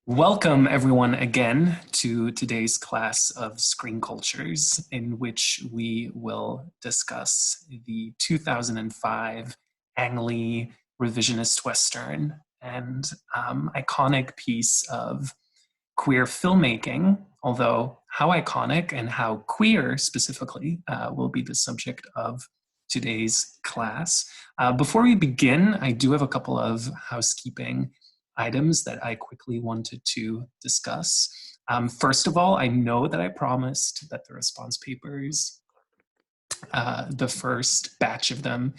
Welcome everyone again to today's class of Screen Cultures, in which we will discuss the 2005 Ang Lee revisionist Western and iconic piece of queer filmmaking, although how iconic and how queer specifically will be the subject of today's class. Before we begin, I do have a couple of housekeeping items that I quickly wanted to discuss. First of all, I know that I promised that the response papers, the first batch of them,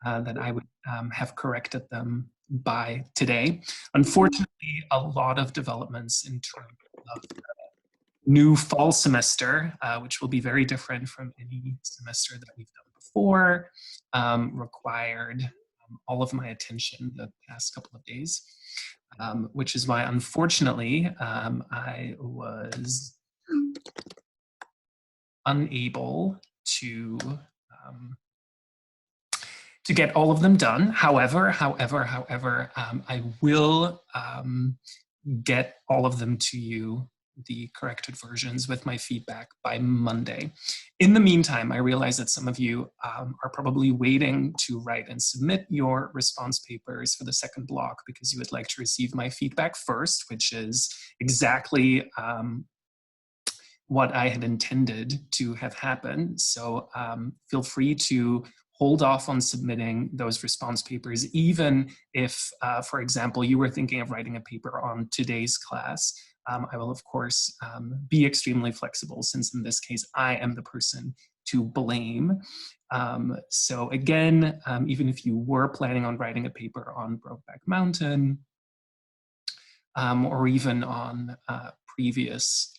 that I would have corrected them by today. Unfortunately, a lot of developments in terms of the new fall semester, which will be very different from any semester that we've done before, required all of my attention the past couple of days. Which is why, unfortunately, I was unable to get all of them done. However, I will get all of them to you, the corrected versions, with my feedback by Monday. In the meantime, I realize that some of you are probably waiting to write and submit your response papers for the second block because you would like to receive my feedback first, which is exactly what I had intended to have happen. So feel free to hold off on submitting those response papers, even if, for example, you were thinking of writing a paper on today's class. I will, of course, be extremely flexible, since in this case, I am the person to blame. So again, even if you were planning on writing a paper on Brokeback Mountain, or even on previous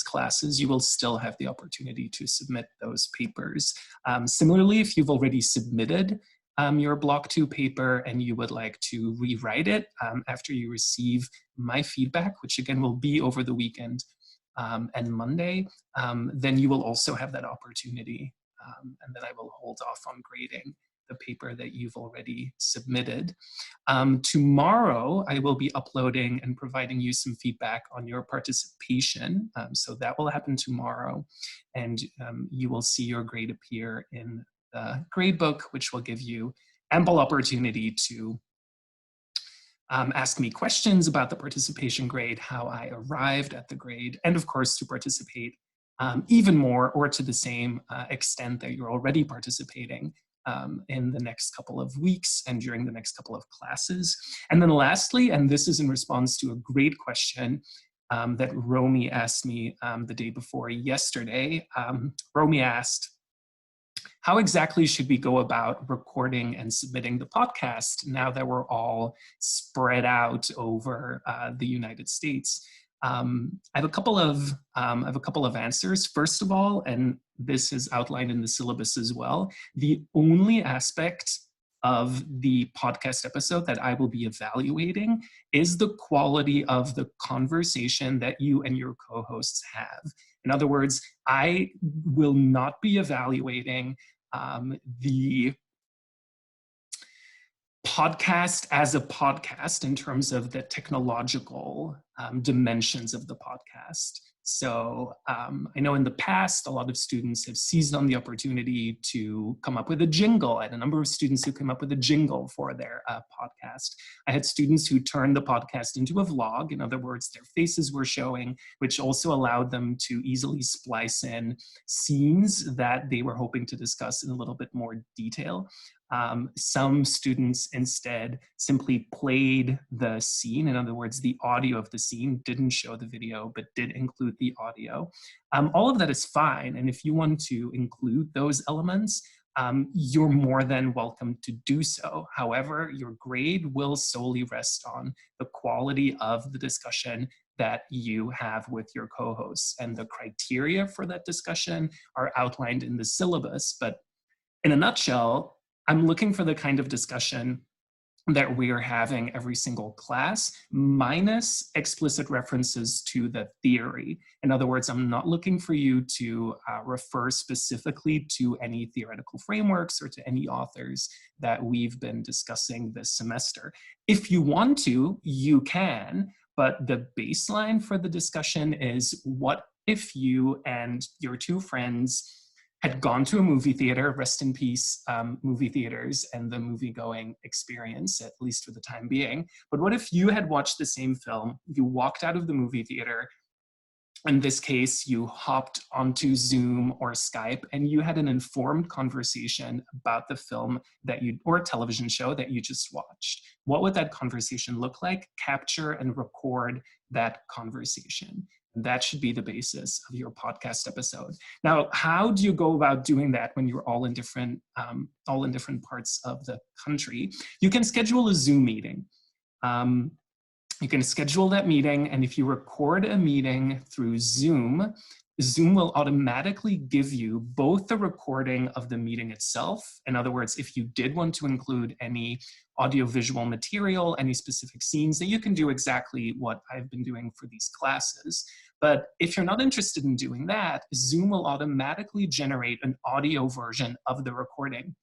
classes, you will still have the opportunity to submit those papers. Similarly, if you've already submitted your Block 2 paper and you would like to rewrite it after you receive my feedback, which again will be over the weekend and Monday, then you will also have that opportunity. And then I will hold off on grading the paper that you've already submitted. Tomorrow, I will be uploading and providing you some feedback on your participation. So that will happen tomorrow. And you will see your grade appear in the gradebook, which will give you ample opportunity to ask me questions about the participation grade, how I arrived at the grade, and of course to participate even more or to the same extent that you're already participating in the next couple of weeks and during the next couple of classes. And then lastly, and this is in response to a great question that Romy asked me the day before yesterday. Romy asked, how exactly should we go about recording and submitting the podcast now that we're all spread out over the United States? I have a couple of answers. First of all, and this is outlined in the syllabus as well, the only aspect of the podcast episode that I will be evaluating is the quality of the conversation that you and your co-hosts have. In other words, I will not be evaluating the podcast as a podcast in terms of the technological dimensions of the podcast. So I know in the past, a lot of students have seized on the opportunity to come up with a jingle. I had a number of students who came up with a jingle for their podcast. I had students who turned the podcast into a vlog. In other words, their faces were showing, which also allowed them to easily splice in scenes that they were hoping to discuss in a little bit more detail. Some students instead simply played the scene. In other words, the audio of the scene didn't show the video, but did include the audio. All of that is fine. And if you want to include those elements, you're more than welcome to do so. However, your grade will solely rest on the quality of the discussion that you have with your co-hosts. And the criteria for that discussion are outlined in the syllabus. But in a nutshell, I'm looking for the kind of discussion that we are having every single class, minus explicit references to the theory. In other words, I'm not looking for you to refer specifically to any theoretical frameworks or to any authors that we've been discussing this semester. If you want to, you can, but the baseline for the discussion is, what if you and your two friends had gone to a movie theater, rest in peace, movie theaters and the movie-going experience, at least for the time being. But what if you had watched the same film, you walked out of the movie theater, in this case, you hopped onto Zoom or Skype and you had an informed conversation about the film or television show that you just watched. What would that conversation look like? Capture and record that conversation. That should be the basis of your podcast episode. Now, how do you go about doing that when you're all in different parts of the country? You can schedule a Zoom meeting. You can schedule that meeting, and if you record a meeting through Zoom, Zoom will automatically give you both the recording of the meeting itself. In other words, if you did want to include any audiovisual material, any specific scenes, then you can do exactly what I've been doing for these classes. But if you're not interested in doing that, Zoom will automatically generate an audio version of the recording.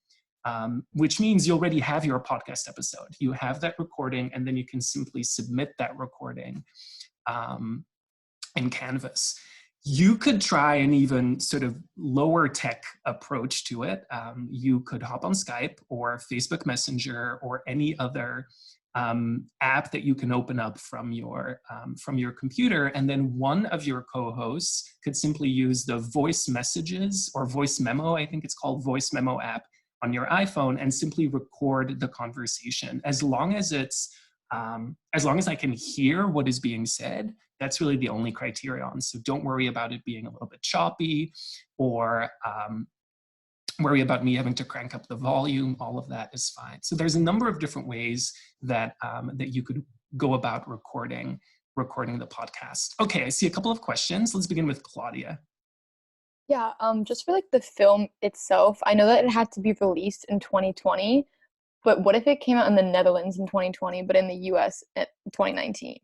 Which means you already have your podcast episode. You have that recording, and then you can simply submit that recording in Canvas. You could try an even sort of lower tech approach to it. You could hop on Skype or Facebook Messenger or any other app that you can open up from your computer, and then one of your co-hosts could simply use the voice messages or voice memo, I think it's called, voice memo app on your iPhone, and simply record the conversation. As long as I can hear what is being said, that's really the only criterion. So don't worry about it being a little bit choppy, or worry about me having to crank up the volume. All of that is fine. So there's a number of different ways that you could go about recording the podcast. Okay, I see a couple of questions. Let's begin with Claudia. Yeah, just for like the film itself, I know that it had to be released in 2020, but what if it came out in the Netherlands in 2020, but in the US in 2019?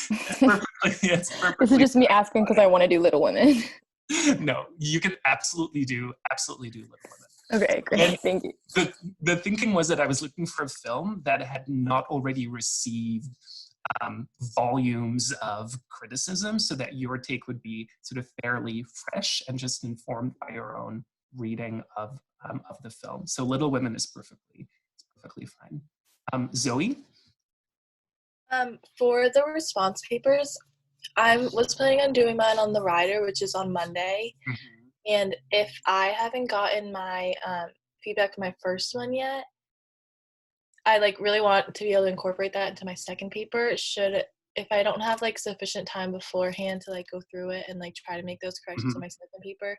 It's perfectly This is just me asking because I want to do Little Women. No, you can absolutely do Little Women. Okay, great. And thank you. the thinking was that I was looking for a film that had not already received volumes of criticism, so that your take would be sort of fairly fresh and just informed by your own reading of the film. So Little Women is perfectly fine. Zoe? For the response papers, I was planning on doing mine on the Rider, which is on Monday. Mm-hmm. And if I haven't gotten my feedback from my first one yet, I really want to be able to incorporate that into my second paper. If I don't have sufficient time beforehand to go through it and try to make those corrections in my second paper,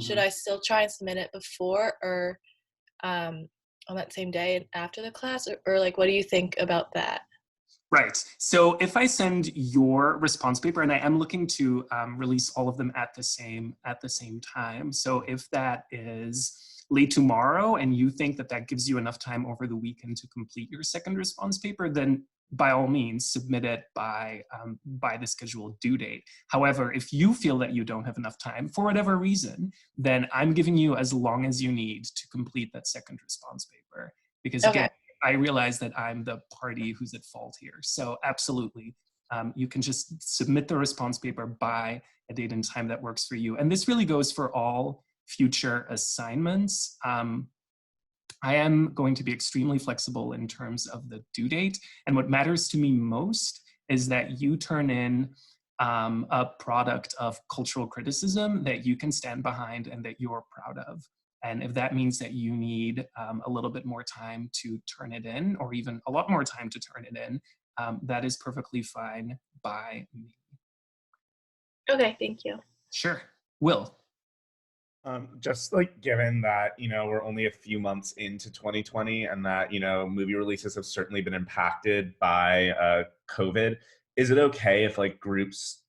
should I still try and submit it before or on that same day and after the class, or what do you think about that? Right. So if I send your response paper, and I am looking to release all of them at the same time. So if that is late tomorrow and you think that gives you enough time over the weekend to complete your second response paper, then by all means submit it by the scheduled due date. However, if you feel that you don't have enough time for whatever reason, then I'm giving you as long as you need to complete that second response paper. Because again, I realize that I'm the party who's at fault here. So absolutely, you can just submit the response paper by a date and time that works for you. And this really goes for all future assignments. I am going to be extremely flexible in terms of the due date. And what matters to me most is that you turn in a product of cultural criticism that you can stand behind and that you're proud of. And if that means that you need a little bit more time to turn it in, or even a lot more time to turn it in, that is perfectly fine by me. Okay, thank you. Sure. Will? Just given that, we're only a few months into 2020 and that, movie releases have certainly been impacted by COVID, is it okay if groups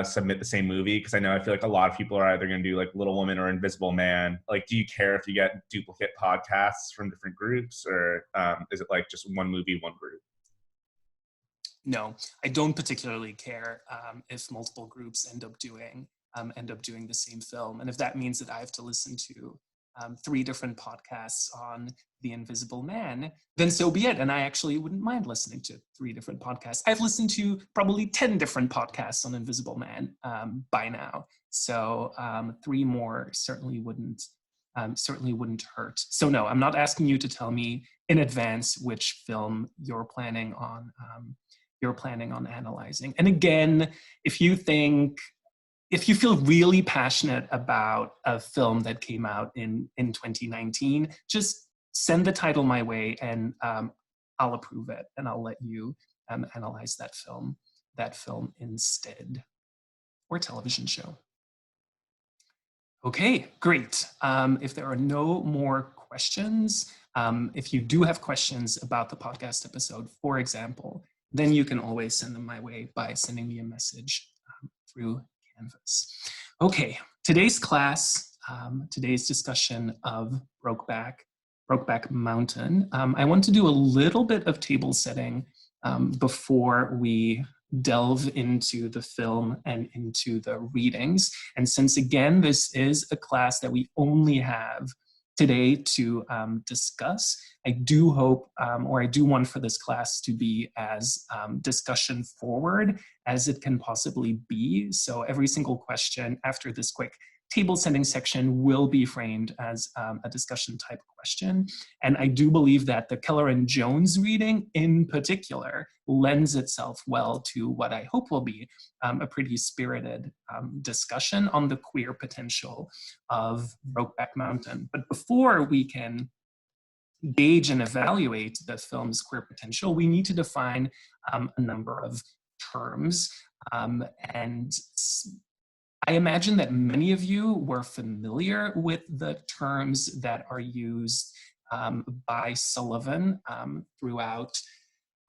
submit the same movie? Because I feel a lot of people are either going to do Little Woman or Invisible Man. Do you care if you get duplicate podcasts from different groups, or is it just one movie, one group? No, I don't particularly care if multiple groups end up doing the same film. And if that means that I have to listen to 3 different podcasts on The Invisible Man, then so be it. And I actually wouldn't mind listening to 3 different podcasts. I've listened to probably 10 different podcasts on Invisible Man by now. So 3 more certainly wouldn't hurt. So no, I'm not asking you to tell me in advance which film you're planning on analyzing. And again, if you feel really passionate about a film that came out in 2019, just send the title my way and I'll approve it and I'll let you analyze that film instead, or television show. Okay, great. If there are no more questions, if you do have questions about the podcast episode, for example, then you can always send them my way by sending me a message through Canvas. Okay, today's class, today's discussion of Brokeback Mountain. I want to do a little bit of table setting before we delve into the film and into the readings. And since again, this is a class that we only have today to discuss, I do hope, or I do want for this class to be as discussion forward as it can possibly be. So every single question after this quick table setting section will be framed as a discussion type question. And I do believe that the Keller and Jones reading in particular lends itself well to what I hope will be a pretty spirited discussion on the queer potential of Brokeback Mountain. But before we can gauge and evaluate the film's queer potential, we need to define a number of terms. And I imagine that many of you were familiar with the terms that are used by Sullivan throughout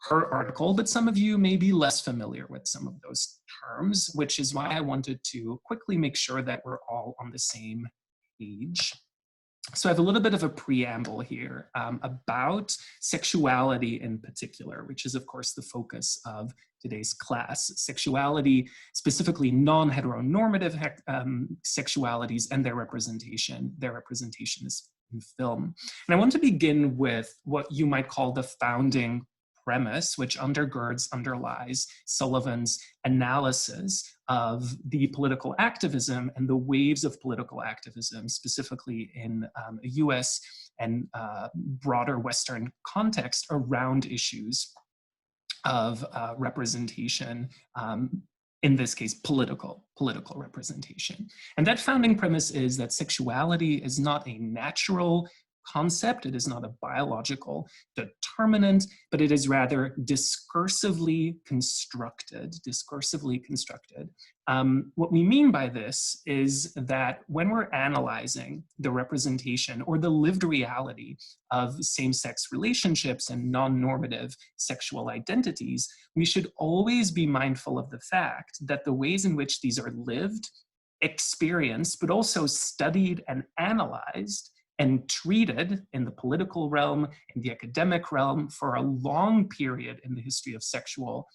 her article, but some of you may be less familiar with some of those terms, which is why I wanted to quickly make sure that we're all on the same page. So I have a little bit of a preamble here about sexuality in particular, which is of course the focus of today's class. Sexuality, specifically non-heteronormative sexualities and their representation is in film. And I want to begin with what you might call the founding premise, which underlies Sullivan's analysis of the political activism and the waves of political activism, specifically in a US and broader Western context around issues of representation, in this case, political representation. And that founding premise is that sexuality is not a natural concept, it is not a biological determinant, but it is rather discursively constructed. What we mean by this is that when we're analyzing the representation or the lived reality of same-sex relationships and non-normative sexual identities, we should always be mindful of the fact that the ways in which these are lived, experienced, but also studied and analyzed and treated in the political realm, in the academic realm, for a long period in the history of sexual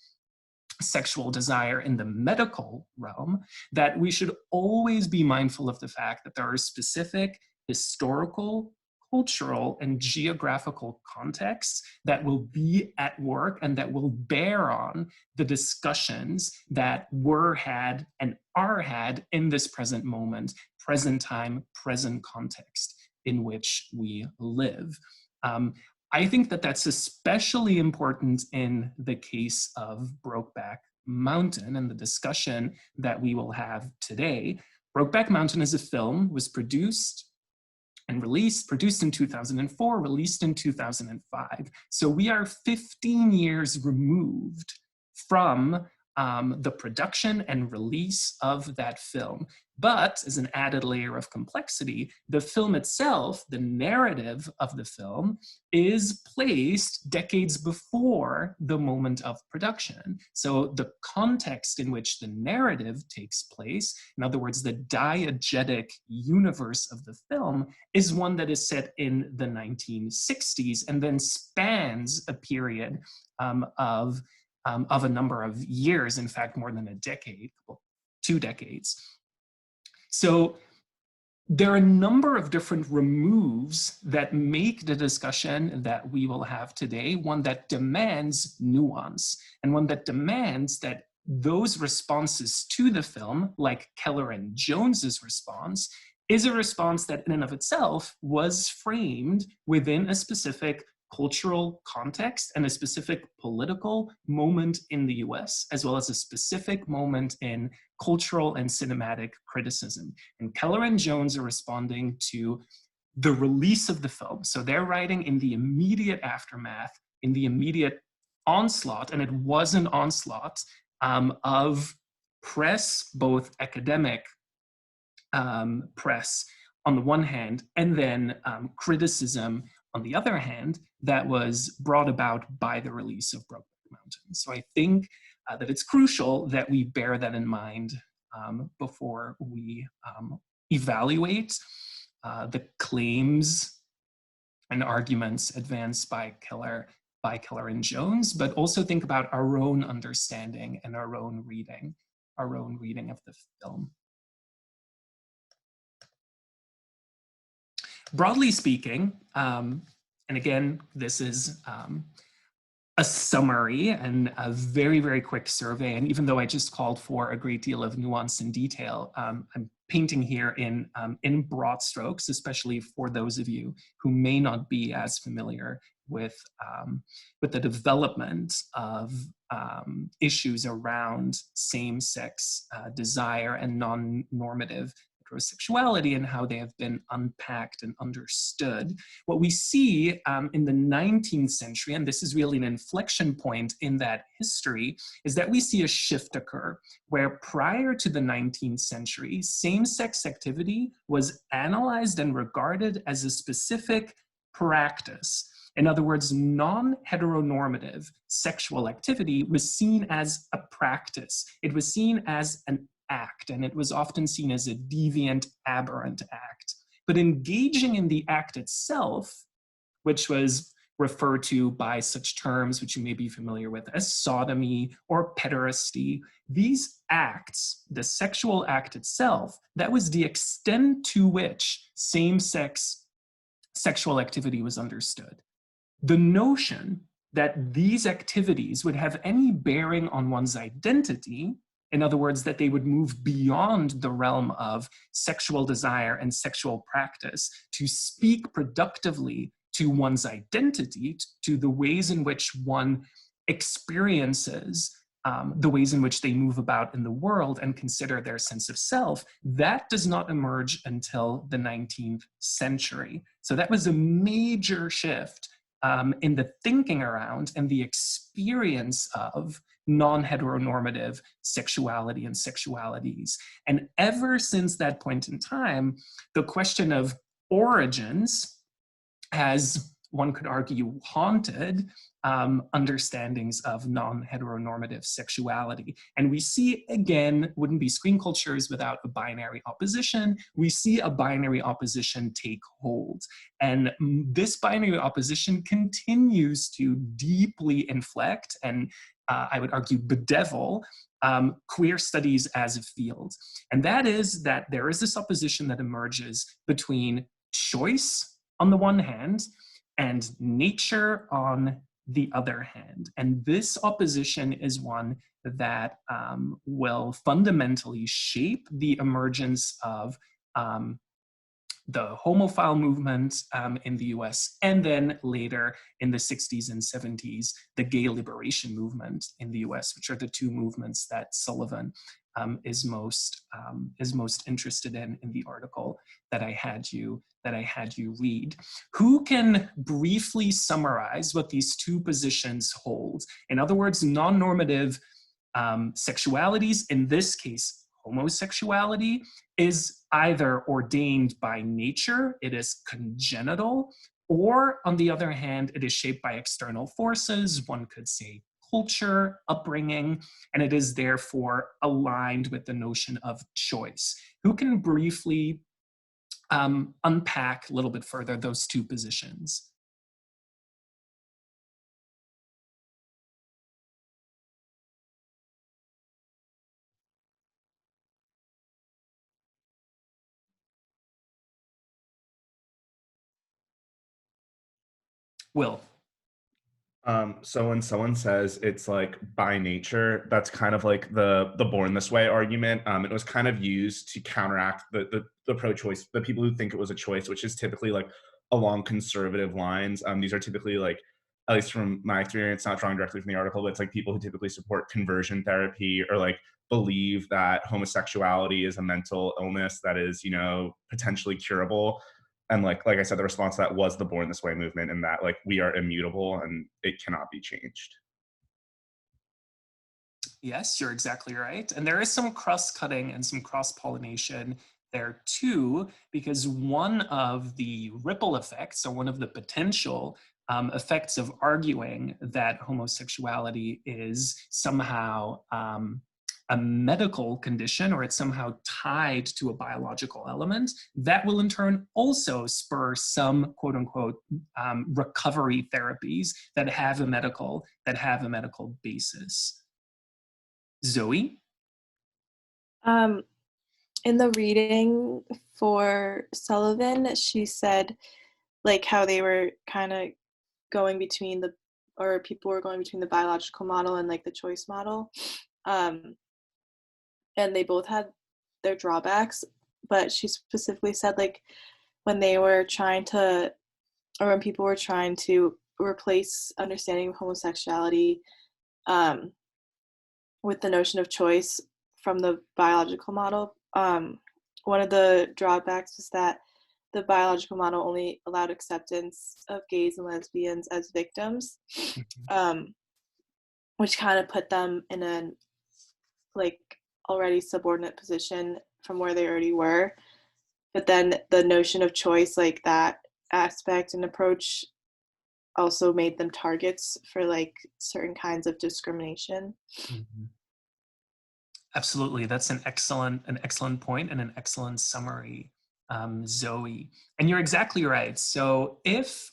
desire in the medical realm, that we should always be mindful of the fact that there are specific historical, cultural, and geographical contexts that will be at work and that will bear on the discussions that were had and are had in this present moment, present time, present context in which we live. I think that that's especially important in the case of Brokeback Mountain and the discussion that we will have today. Brokeback Mountain as a film was produced in 2004, released in 2005. So we are 15 years removed from the production and release of that film. But as an added layer of complexity, the film itself, the narrative of the film, is placed decades before the moment of production. So the context in which the narrative takes place, in other words, the diegetic universe of the film, is one that is set in the 1960s and then spans a period of a number of years, in fact, more than a decade, 2 decades. So there are a number of different removes that make the discussion that we will have today one that demands nuance, and one that demands that those responses to the film, like Keller and Jones's response, is a response that in and of itself was framed within a specific cultural context and a specific political moment in the US, as well as a specific moment in cultural and cinematic criticism. And Keller and Jones are responding to the release of the film. So they're writing in the immediate aftermath, in the immediate onslaught, and it was an onslaught of press, both academic press on the one hand, and then criticism on the other hand, that was brought about by the release of Brokeback Mountain. So I think that it's crucial that we bear that in mind before we evaluate the claims and arguments advanced by Keller and Jones, but also think about our own understanding and our own reading of the film. Broadly speaking, and again, this is a summary and a very, very quick survey. And even though I just called for a great deal of nuance and detail, I'm painting here in broad strokes, especially for those of you who may not be as familiar with the development of issues around same-sex desire and non-normative heterosexuality and how they have been unpacked and understood. What we see in the 19th century, and this is really an inflection point in that history, is that we see a shift occur where prior to the 19th century, same-sex activity was analyzed and regarded as a specific practice. In other words, non-heteronormative sexual activity was seen as a practice. It was seen as an act, and it was often seen as a deviant, aberrant act. But engaging in the act itself, which was referred to by such terms which you may be familiar with as sodomy or pederasty, these acts, the sexual act itself, that was the extent to which same-sex sexual activity was understood. The notion that these activities would have any bearing on one's identity, in other words, that they would move beyond the realm of sexual desire and sexual practice to speak productively to one's identity, to the ways in which one experiences the ways in which they move about in the world and consider their sense of self, that does not emerge until the 19th century. So that was a major shift in the thinking around and the experience of non-heteronormative sexuality and sexualities. And ever since that point in time, the question of origins has, one could argue, haunted understandings of non-heteronormative sexuality. And we see, again, wouldn't be screen cultures without a binary opposition. We see a binary opposition take hold. And this binary opposition continues to deeply inflect and I would argue bedevil queer studies as a field. And that is that there is this opposition that emerges between choice on the one hand and nature on the other hand. And this opposition is one that will fundamentally shape the emergence of the homophile movement in the US, and then later in the 60s and 70s, the gay liberation movement in the US, which are the two movements that Sullivan is most interested in the article that I had you read. Who can briefly summarize what these two positions hold? In other words, non-normative sexualities, in this case, homosexuality, is either ordained by nature, it is congenital, or on the other hand, it is shaped by external forces, one could say culture, upbringing, and it is therefore aligned with the notion of choice. Who can briefly unpack a little bit further those two positions? Will. So when someone says it's like by nature, that's kind of like the born this way argument. It was kind of used to counteract the pro-choice, the people who think it was a choice, which is typically like along conservative lines. These are typically like, at least from my experience, not drawing directly from the article, but it's like people who typically support conversion therapy or like believe that homosexuality is a mental illness that is, you know, potentially curable. And like I said, the response to that was the born this way movement, and that like we are immutable and it cannot be changed. Yes, you're exactly right. And there is some cross-cutting and some cross-pollination there too, because one of the ripple effects, or one of the potential effects of arguing that homosexuality is somehow a medical condition, or it's somehow tied to a biological element, that will in turn also spur some quote unquote recovery therapies that have a medical basis. Zoe? In the reading for Sullivan, she said like how they were kind of going between people were going between the biological model and like the choice model. And they both had their drawbacks, but she specifically said like when they were trying to, or when people were trying to replace understanding of homosexuality with the notion of choice from the biological model, one of the drawbacks was that the biological model only allowed acceptance of gays and lesbians as victims, which kind of put them in a like already subordinate position from where they already were. But then the notion of choice, like that aspect and approach, also made them targets for like certain kinds of discrimination. Mm-hmm. Absolutely, that's an excellent point and an excellent summary, Zoe. And you're exactly right. So if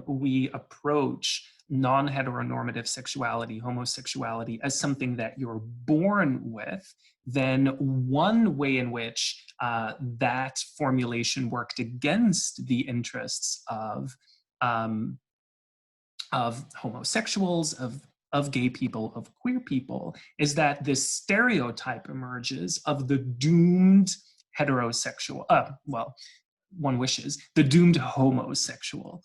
we approach non-heteronormative sexuality, homosexuality, as something that you're born with, then one way in which that formulation worked against the interests of homosexuals, of gay people, of queer people, is that this stereotype emerges of the doomed heterosexual, well, one wishes, the doomed homosexual.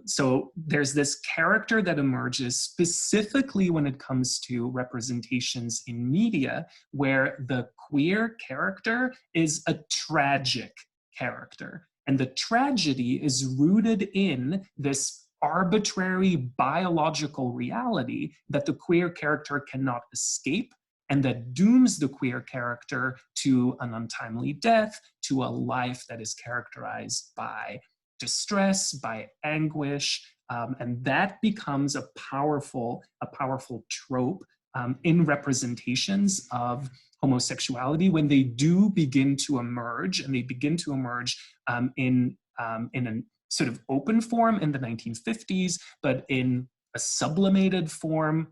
So there's this character that emerges specifically when it comes to representations in media, where the queer character is a tragic character. And the tragedy is rooted in this arbitrary biological reality that the queer character cannot escape, and that dooms the queer character to an untimely death, to a life that is characterized by distress, by anguish, and that becomes a powerful trope in representations of homosexuality when they do begin to emerge, and they begin to emerge in a sort of open form in the 1950s, but in a sublimated form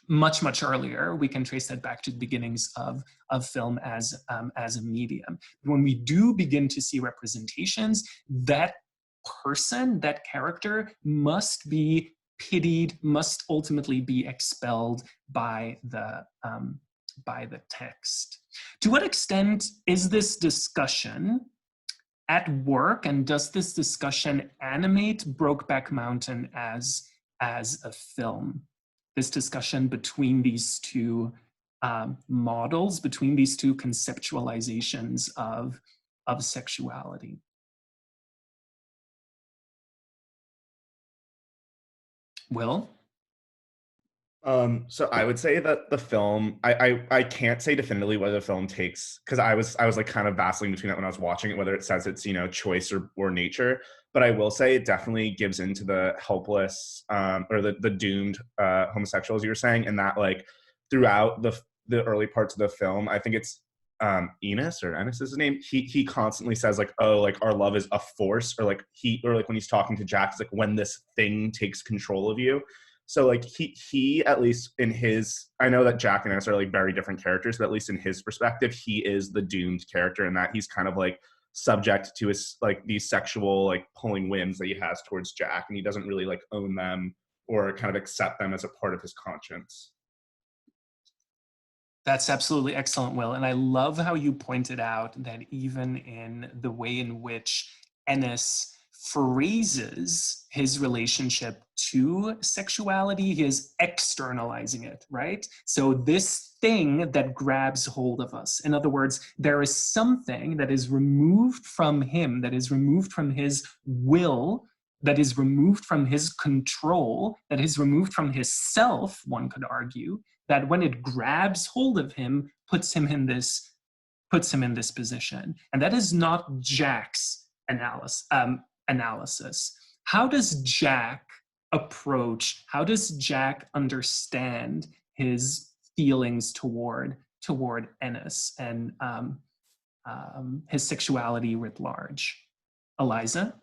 much earlier. We can trace that back to the beginnings of film as a medium. When we do begin to see representations, that person, that character, must be pitied, must ultimately be expelled by the text. To what extent is this discussion at work, and does this discussion animate Brokeback Mountain as a film? This discussion between these two models, between these two conceptualizations of sexuality. Will? So I would say that the film, I can't say definitively whether the film takes, because I was like kind of vacillating between that when I was watching it, whether it says it's, you know, choice or nature. But I will say it definitely gives into the helpless or the doomed homosexuals you were saying, and that like throughout the early parts of the film, I think it's Enos is his name. He constantly says like, oh, like our love is a force, or like when he's talking to Jack, it's like when this thing takes control of you. So like he at least in his, I know that Jack and Enos are like very different characters, but at least in his perspective, he is the doomed character, and that he's kind of like subject to his like these sexual like pulling whims that he has towards Jack, and he doesn't really like own them or kind of accept them as a part of his conscience. That's absolutely excellent, Will. And I love how you pointed out that even in the way in which Ennis phrases his relationship to sexuality, he is externalizing it, right? So this thing that grabs hold of us. In other words, there is something that is removed from him, that is removed from his will, that is removed from his control, that is removed from his self, one could argue, that when it grabs hold of him, puts him in this position. And that is not Jack's analysis. How does Jack understand his feelings toward Ennis and his sexuality writ large? Eliza?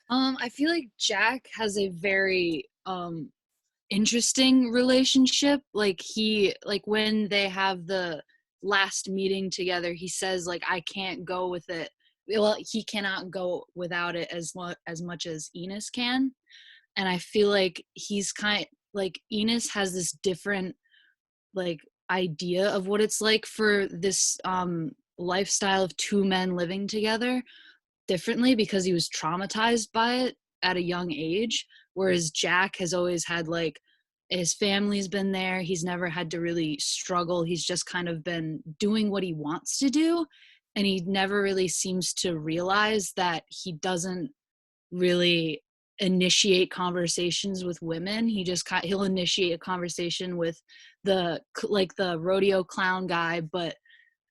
I feel like Jack has a very interesting relationship. Like when they have the last meeting together, he says like, I can't go with it. Well, he cannot go without it as much as Ennis can. And I feel like he's Ennis has this different like idea of what it's like for this lifestyle of two men living together differently, because he was traumatized by it at a young age, whereas Jack has always had like his family's been there, he's never had to really struggle, he's just kind of been doing what he wants to do, and he never really seems to realize that he doesn't really initiate conversations with women. He'll initiate a conversation with the rodeo clown guy, but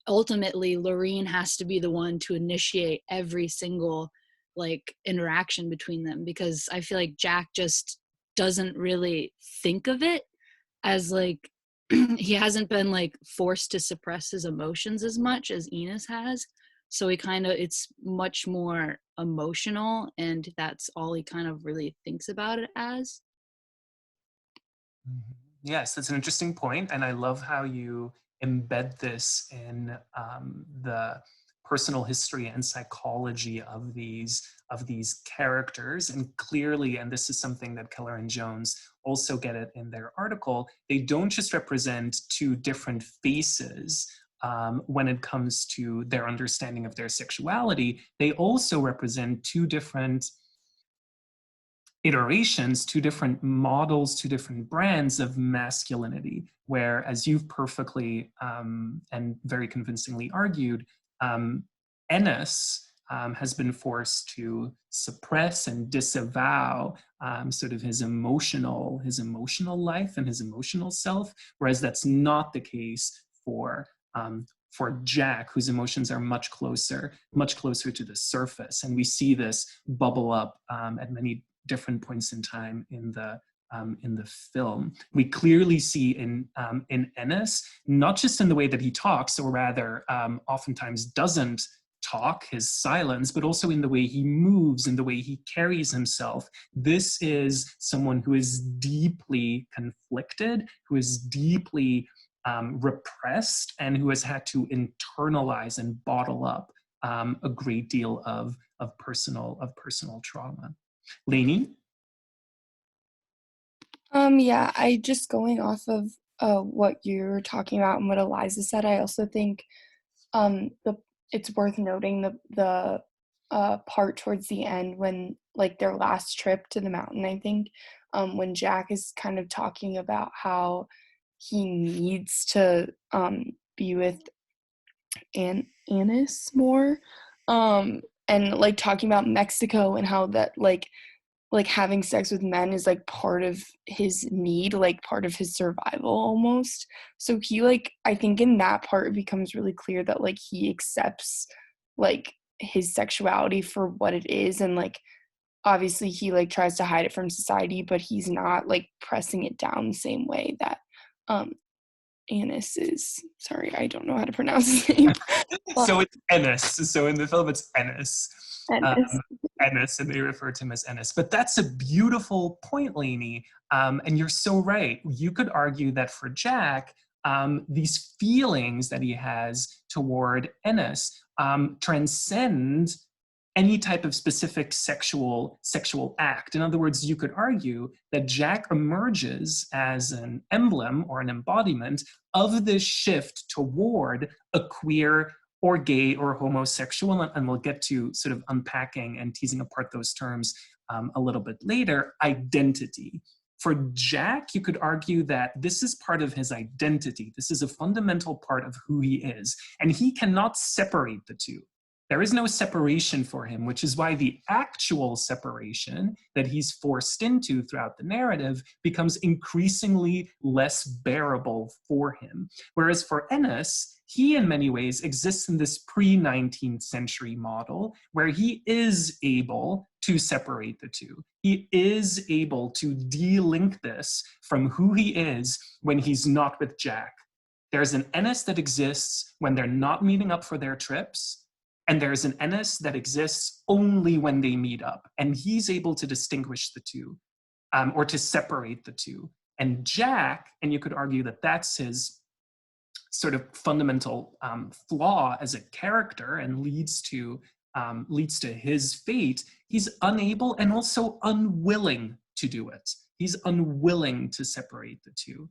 ultimately Lorene has to be the one to initiate every single like interaction between them, because I feel like Jack just doesn't really think of it as like he hasn't been like forced to suppress his emotions as much as Ennis has, so it's much more emotional, and that's all he kind of really thinks about it as. Yes, that's an interesting point, and I love how you embed this in the personal history and psychology of these characters. And clearly, and this is something that Keller and Jones also get at in their article, they don't just represent two different faces when it comes to their understanding of their sexuality. They also represent two different iterations, two different models, two different brands of masculinity, where, as you've perfectly and very convincingly argued, Ennis has been forced to suppress and disavow sort of his emotional life and his emotional self, whereas that's not the case for Jack, whose emotions are much closer to the surface. And we see this bubble up at many different points in time in the film. We clearly see in Ennis, not just in the way that he talks, or rather oftentimes doesn't talk, his silence, but also in the way he moves, in the way he carries himself. This is someone who is deeply conflicted, who is deeply repressed, and who has had to internalize and bottle up a great deal of personal trauma. Lainey? Yeah, I just going off of what you were talking about and what Eliza said, I also think it's worth noting the part towards the end when like their last trip to the mountain, I think, when Jack is kind of talking about how he needs to be with Ennis more, and like talking about Mexico and how that like having sex with men is like part of his need, like part of his survival almost. So he like, I think in that part it becomes really clear that like he accepts like his sexuality for what it is, and like obviously he like tries to hide it from society, but he's not like pressing it down the same way that Ennis is. Sorry, I don't know how to pronounce his name. So it's Ennis. So in the film it's Ennis. Ennis. Ennis, and they refer to him as Ennis. But that's a beautiful point, Lainey. And you're so right. You could argue that for Jack, these feelings that he has toward Ennis transcend any type of specific sexual act. In other words, you could argue that Jack emerges as an emblem or an embodiment of this shift toward a queer or gay or homosexual, and we'll get to sort of unpacking and teasing apart those terms a little bit later, identity. For Jack, you could argue that this is part of his identity. This is a fundamental part of who he is, and he cannot separate the two. There is no separation for him, which is why the actual separation that he's forced into throughout the narrative becomes increasingly less bearable for him. Whereas for Ennis, he in many ways exists in this pre-19th century model where he is able to separate the two. He is able to de-link this from who he is when he's not with Jack. There's an Ennis that exists when they're not meeting up for their trips, and there's an Ennis that exists only when they meet up. And he's able to distinguish the two, or to separate the two. And Jack, and you could argue that that's his sort of fundamental flaw as a character and leads to his fate, he's unable and also unwilling to do it. He's unwilling to separate the two.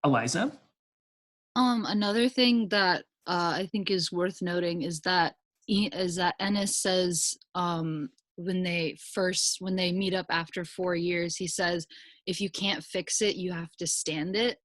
Eliza? Another thing that I think is worth noting is that Ennis says when they meet up after 4 years, he says, if you can't fix it, you have to stand it.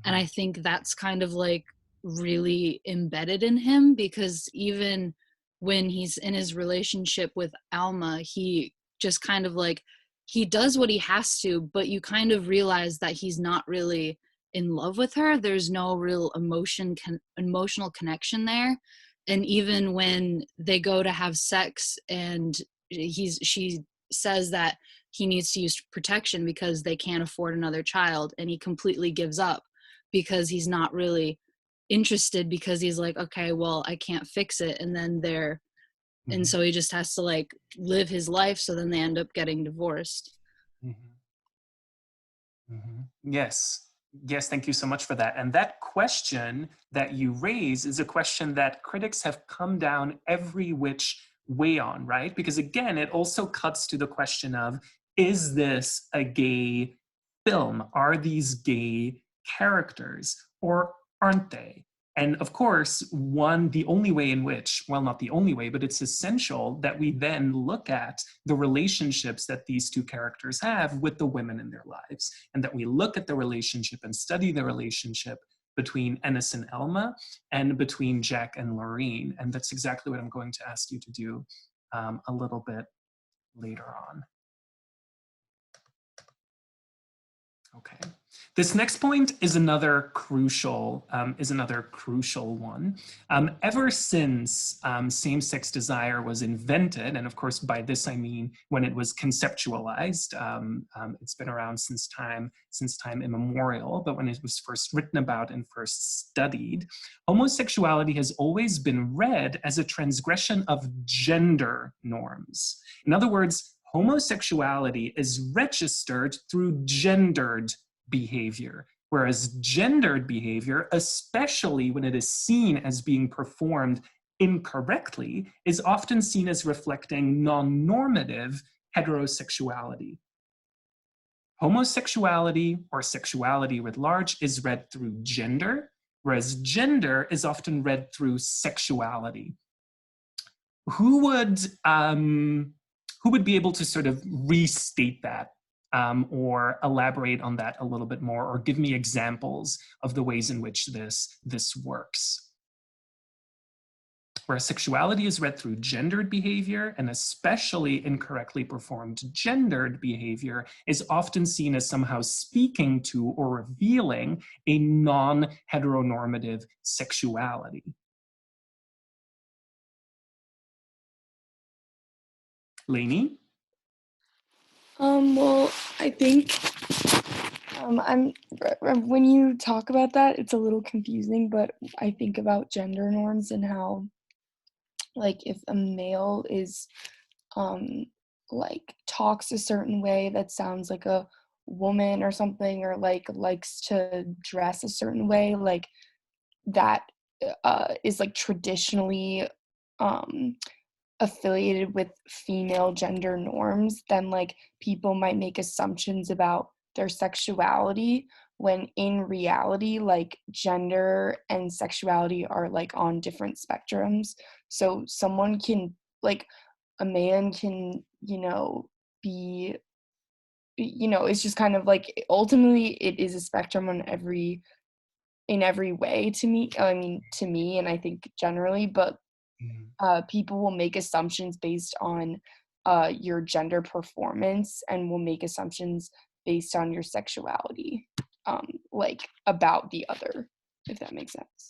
And I think that's kind of like really embedded in him, because even when he's in his relationship with Alma, he just kind of like, he does what he has to, but you kind of realize that he's not really in love with her. There's no real emotional connection there. And even when they go to have sex and she says that he needs to use protection because they can't afford another child, and he completely gives up because he's not really interested, because he's like, okay, well, I can't fix it. And then and so he just has to like live his life. So then they end up getting divorced. Yes. Yes, thank you so much for that. And that question that you raise is a question that critics have come down every which way on, right? Because again, it also cuts to the question of, is this a gay film? Are these gay characters, or aren't they? And of course, the only way in which, well, not the only way, but it's essential that we then look at the relationships that these two characters have with the women in their lives, and that we look at the relationship and study the relationship between Ennis and Elma and between Jack and Lorraine. And that's exactly what I'm going to ask you to do a little bit later on. Okay. This next point is another crucial one. Ever since same-sex desire was invented, and of course by this I mean when it was conceptualized, it's been around since time immemorial, but when it was first written about and first studied, homosexuality has always been read as a transgression of gender norms. In other words, homosexuality is registered through gendered behavior, whereas gendered behavior, especially when it is seen as being performed incorrectly, is often seen as reflecting non-normative heterosexuality. Homosexuality, or sexuality writ large, is read through gender, whereas gender is often read through sexuality. Who would be able to sort of restate that or elaborate on that a little bit more, or give me examples of the ways in which this works? Where sexuality is read through gendered behavior, and especially incorrectly performed gendered behavior is often seen as somehow speaking to or revealing a non-heteronormative sexuality. Lainey? Well, I think when you talk about that, it's a little confusing, but I think about gender norms and how, like, if a male is like talks a certain way that sounds like a woman or something, or like likes to dress a certain way, like that is like traditionally affiliated with female gender norms, then like people might make assumptions about their sexuality, when in reality like gender and sexuality are like on different spectrums. So someone can, like, a man can, be, it's just kind of like, ultimately it is a spectrum on in every way, to me. I mean, to me, and I think generally, but people will make assumptions based on your gender performance, and will make assumptions based on your sexuality, like about the other, if that makes sense.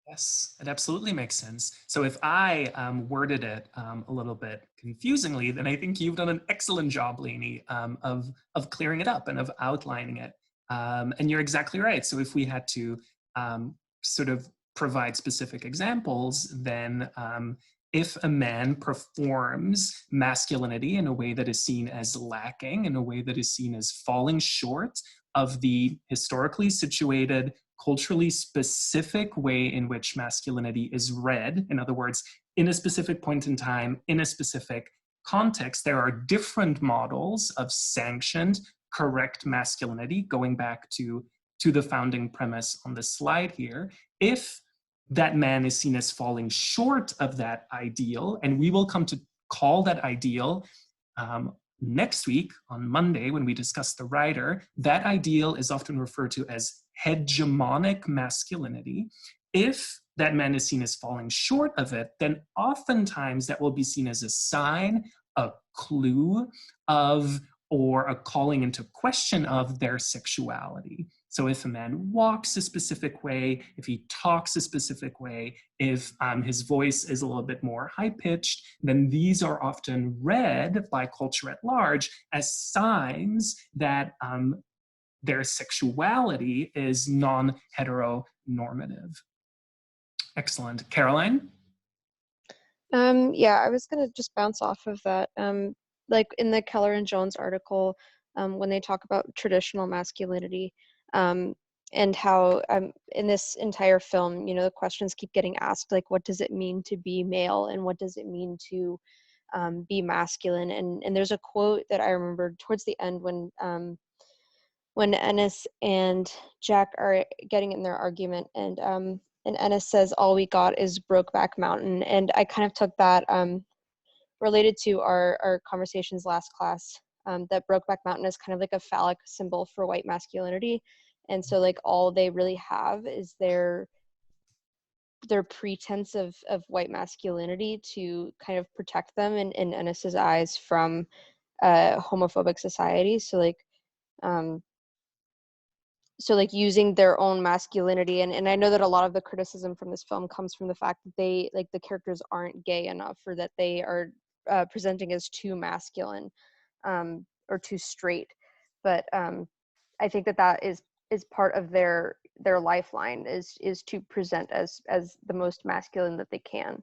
Yes, it absolutely makes sense. So if I worded it a little bit confusingly, then I think you've done an excellent job, Lainey, of clearing it up and of outlining it. And you're exactly right. So if we had to sort of provide specific examples, then if a man performs masculinity in a way that is seen as lacking, in a way that is seen as falling short of the historically situated, culturally specific way in which masculinity is read, in other words, in a specific point in time, in a specific context, there are different models of sanctioned, correct masculinity, going back to the founding premise on the slide here. If that man is seen as falling short of that ideal, and we will come to call that ideal next week on Monday when we discuss the writer, that ideal is often referred to as hegemonic masculinity. If that man is seen as falling short of it, then oftentimes that will be seen as a sign, a clue of, or a calling into question of their sexuality. So if a man walks a specific way, if he talks a specific way, if his voice is a little bit more high-pitched, then these are often read by culture at large as signs that their sexuality is non-heteronormative. Excellent. Caroline? Yeah, I was going to just bounce off of that. Like in the Keller and Jones article, when they talk about traditional masculinity, and how in this entire film, the questions keep getting asked, like, what does it mean to be male, and what does it mean to be masculine? And there's a quote that I remember towards the end when Ennis and Jack are getting in their argument, and Ennis says, "All we got is Brokeback Mountain," and I kind of took that related to our conversations last class, that Brokeback Mountain is kind of like a phallic symbol for white masculinity. And so like all they really have is their pretense of white masculinity to kind of protect them in Ennis's eyes from homophobic society. So like using their own masculinity, and I know that a lot of the criticism from this film comes from the fact that they, like, the characters aren't gay enough, or that they are presenting as too masculine or too straight. But I think that is part of their lifeline, is to present as the most masculine that they can.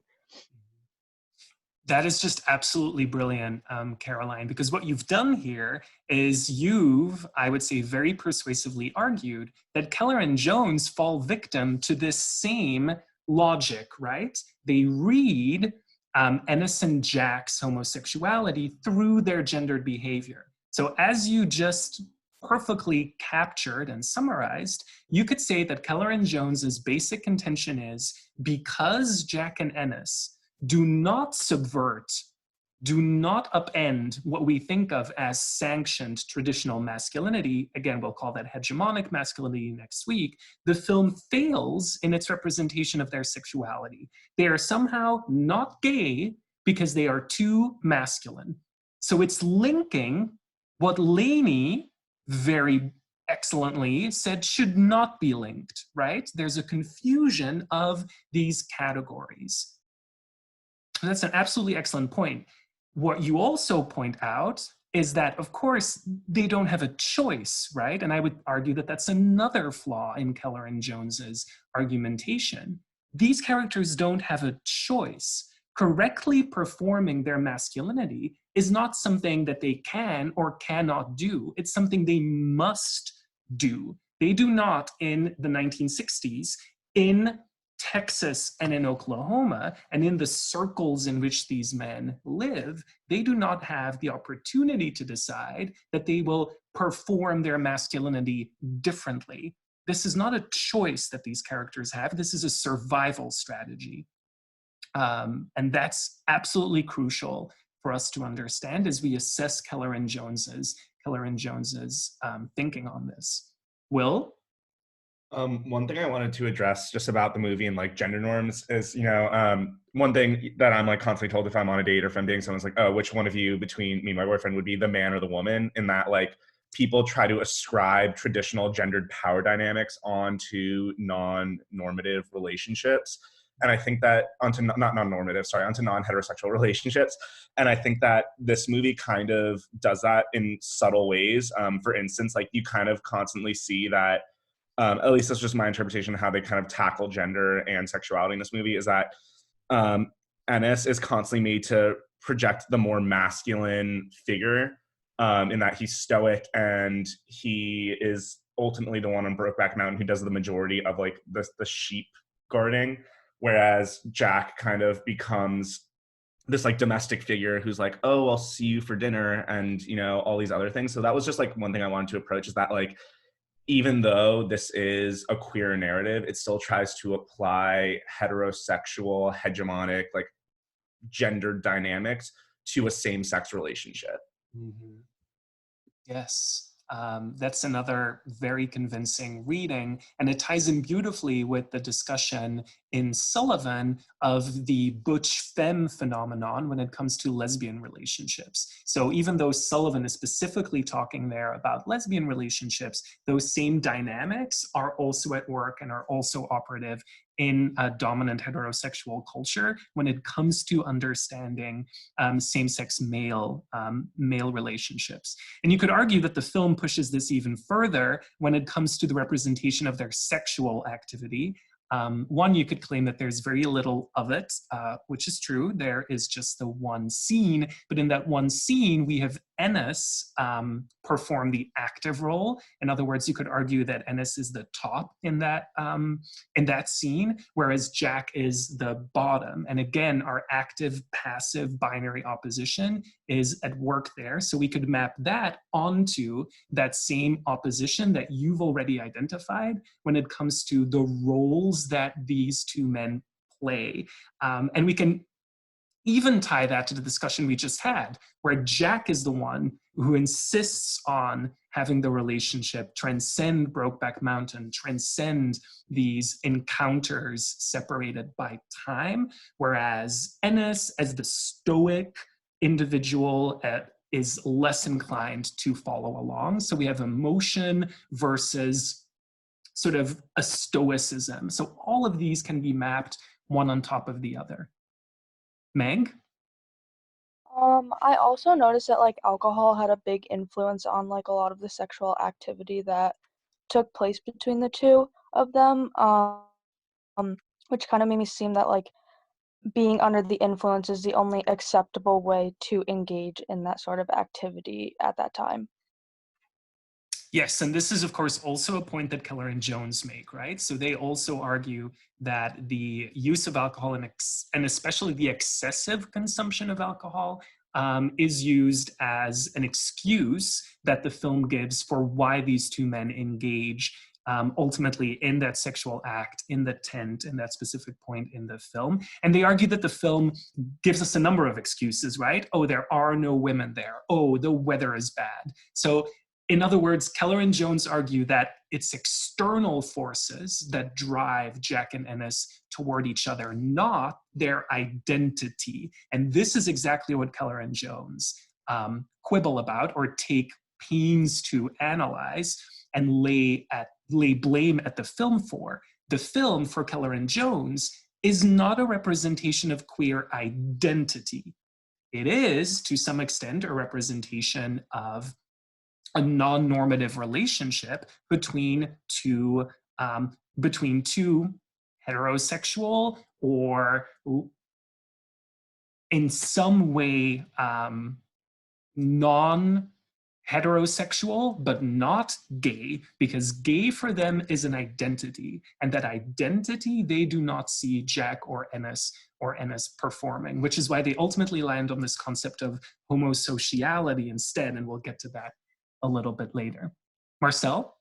That is just absolutely brilliant, Caroline, because what you've done here is you've, I would say, very persuasively argued that Keller and Jones fall victim to this same logic, right? They read Ennis and Jack's homosexuality through their gendered behavior. So as you just perfectly captured and summarized, you could say that Keller and Jones's basic contention is, because Jack and Ennis do not subvert, do not upend what we think of as sanctioned traditional masculinity, again, we'll call that hegemonic masculinity next week, the film fails in its representation of their sexuality. They are somehow not gay because they are too masculine. So it's linking what Lainey very excellently said should not be linked, right? There's a confusion of these categories. That's an absolutely excellent point. What you also point out is that, of course, they don't have a choice, right? And I would argue that that's another flaw in Keller and Jones's argumentation. These characters don't have a choice. Correctly performing their masculinity is not something that they can or cannot do. It's something they must do. They do not, in the 1960s, in Texas and in Oklahoma, and in the circles in which these men live, they do not have the opportunity to decide that they will perform their masculinity differently. This is not a choice that these characters have. This is a survival strategy. And that's absolutely crucial for us to understand as we assess Keller and Jones's thinking on this. Will? One thing I wanted to address just about the movie and like gender norms is, one thing that I'm like constantly told if I'm on a date or if I'm dating someone's like, oh, which one of you between me and my boyfriend would be the man or the woman? In that like people try to ascribe traditional gendered power dynamics onto non-normative relationships. And I think that onto non-heterosexual relationships. And I think that this movie kind of does that in subtle ways. For instance, like you kind of constantly see that at least that's just my interpretation of how they kind of tackle gender and sexuality in this movie, is that Ennis is constantly made to project the more masculine figure in that he's stoic and he is ultimately the one on Brokeback Mountain who does the majority of like the sheep guarding, whereas Jack kind of becomes this like domestic figure who's like, oh, I'll see you for dinner and, all these other things. So that was just like one thing I wanted to approach, is that like, even though this is a queer narrative, it still tries to apply heterosexual, hegemonic, like gendered dynamics to a same-sex relationship. Mm-hmm. Yes. That's another very convincing reading, and it ties in beautifully with the discussion in Sullivan of the butch femme phenomenon when it comes to lesbian relationships. So even though Sullivan is specifically talking there about lesbian relationships, those same dynamics are also at work and are also operative in a dominant heterosexual culture when it comes to understanding same-sex male relationships. And you could argue that the film pushes this even further when it comes to the representation of their sexual activity. One, you could claim that there's very little of it, which is true. There is just the one scene, but in that one scene, we have Ennis perform the active role. In other words, you could argue that Ennis is the top in that scene, whereas Jack is the bottom. And again, our active-passive binary opposition is at work there. So we could map that onto that same opposition that you've already identified when it comes to the roles that these two men play. And we can even tie that to the discussion we just had, where Jack is the one who insists on having the relationship transcend Brokeback Mountain, transcend these encounters separated by time, whereas Ennis, as the stoic individual, is less inclined to follow along. So we have emotion versus sort of a stoicism. So all of these can be mapped one on top of the other. Meg? I also noticed that like alcohol had a big influence on like a lot of the sexual activity that took place between the two of them, which kind of made me seem that like being under the influence is the only acceptable way to engage in that sort of activity at that time. Yes, and this is, of course, also a point that Keller and Jones make, right? So they also argue that the use of alcohol and especially the excessive consumption of alcohol is used as an excuse that the film gives for why these two men engage ultimately in that sexual act in the tent in that specific point in the film. And they argue that the film gives us a number of excuses, right? Oh, there are no women there. Oh, the weather is bad. So in other words, Keller and Jones argue that it's external forces that drive Jack and Ennis toward each other, not their identity. And this is exactly what Keller and Jones quibble about or take pains to analyze and lay blame at the film for. The film, for Keller and Jones, is not a representation of queer identity. It is, to some extent, a representation of a non-normative relationship between two heterosexual or in some way non-heterosexual, but not gay, because gay for them is an identity, and that identity they do not see Jack or Ennis performing, which is why they ultimately land on this concept of homosociality instead, and we'll get to that a little bit later. Marcel?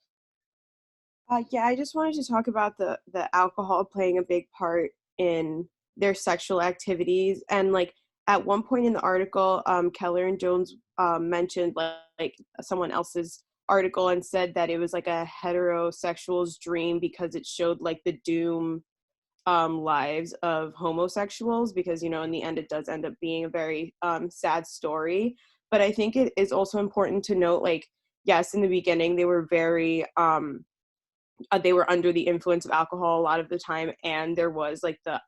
Yeah, I just wanted to talk about the alcohol playing a big part in their sexual activities. And like at one point in the article, Keller and Jones mentioned like someone else's article and said that it was like a heterosexual's dream because it showed like the doom lives of homosexuals, because you know in the end it does end up being a very sad story. But I think it is also important to note, like, yes, in the beginning they were very they were under the influence of alcohol a lot of the time, and there was like the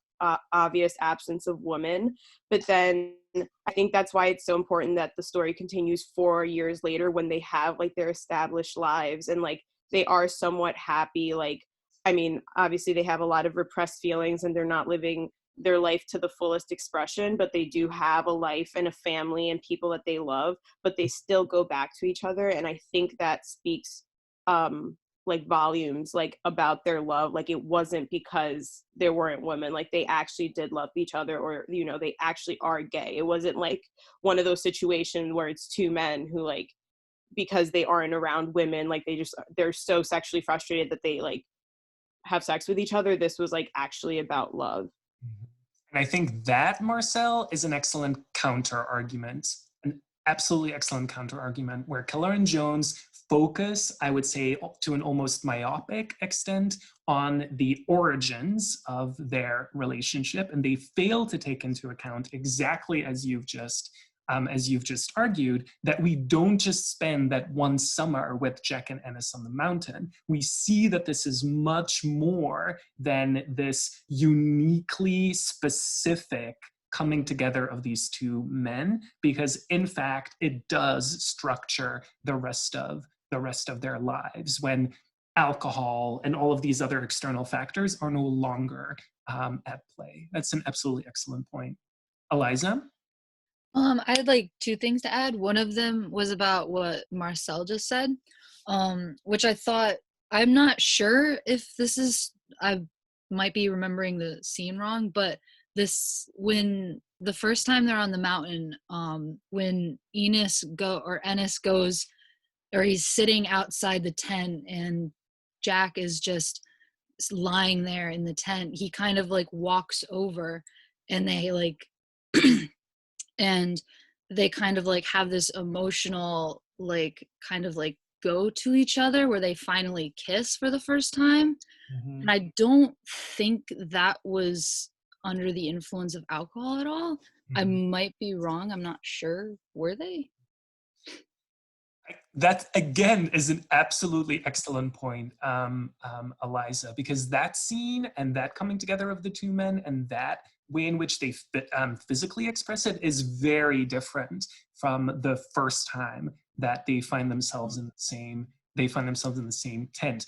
obvious absence of women. But then I think that's why it's so important that the story continues 4 years later when they have like their established lives and like they are somewhat happy. Like, I mean, obviously they have a lot of repressed feelings and they're not living their life to the fullest expression, but they do have a life and a family and people that they love, but they still go back to each other. And I think that speaks like volumes like about their love. Like it wasn't because there weren't women, like they actually did love each other, or you know they actually are gay. It wasn't like one of those situations where it's two men who like, because they aren't around women, like they're so sexually frustrated that they like have sex with each other. This was like actually about love. And I think that, Marcel, is an excellent counter argument, an absolutely excellent counter argument, where Keller and Jones focus, I would say, to an almost myopic extent on the origins of their relationship, and they fail to take into account, exactly as you've just argued, that we don't just spend that one summer with Jack and Ennis on the mountain. We see that this is much more than this uniquely specific coming together of these two men, because in fact, it does structure the rest of their lives when alcohol and all of these other external factors are no longer at play. That's an absolutely excellent point. Eliza? I had like two things to add. One of them was about what Marcel just said, which I thought, I'm not sure if this is, I might be remembering the scene wrong, but when the first time they're on the mountain, when Ennis goes, or he's sitting outside the tent and Jack is just lying there in the tent, he kind of like walks over and they like and they kind of like have this emotional like kind of like go to each other where they finally kiss for the first time. Mm-hmm. And I don't think that was under the influence of alcohol at all. Mm-hmm. I might be wrong, I'm not sure. Were they? That again is an absolutely excellent point, Eliza, because that scene and that coming together of the two men and that way in which they physically express it is very different from the first time that they find themselves in the same tent.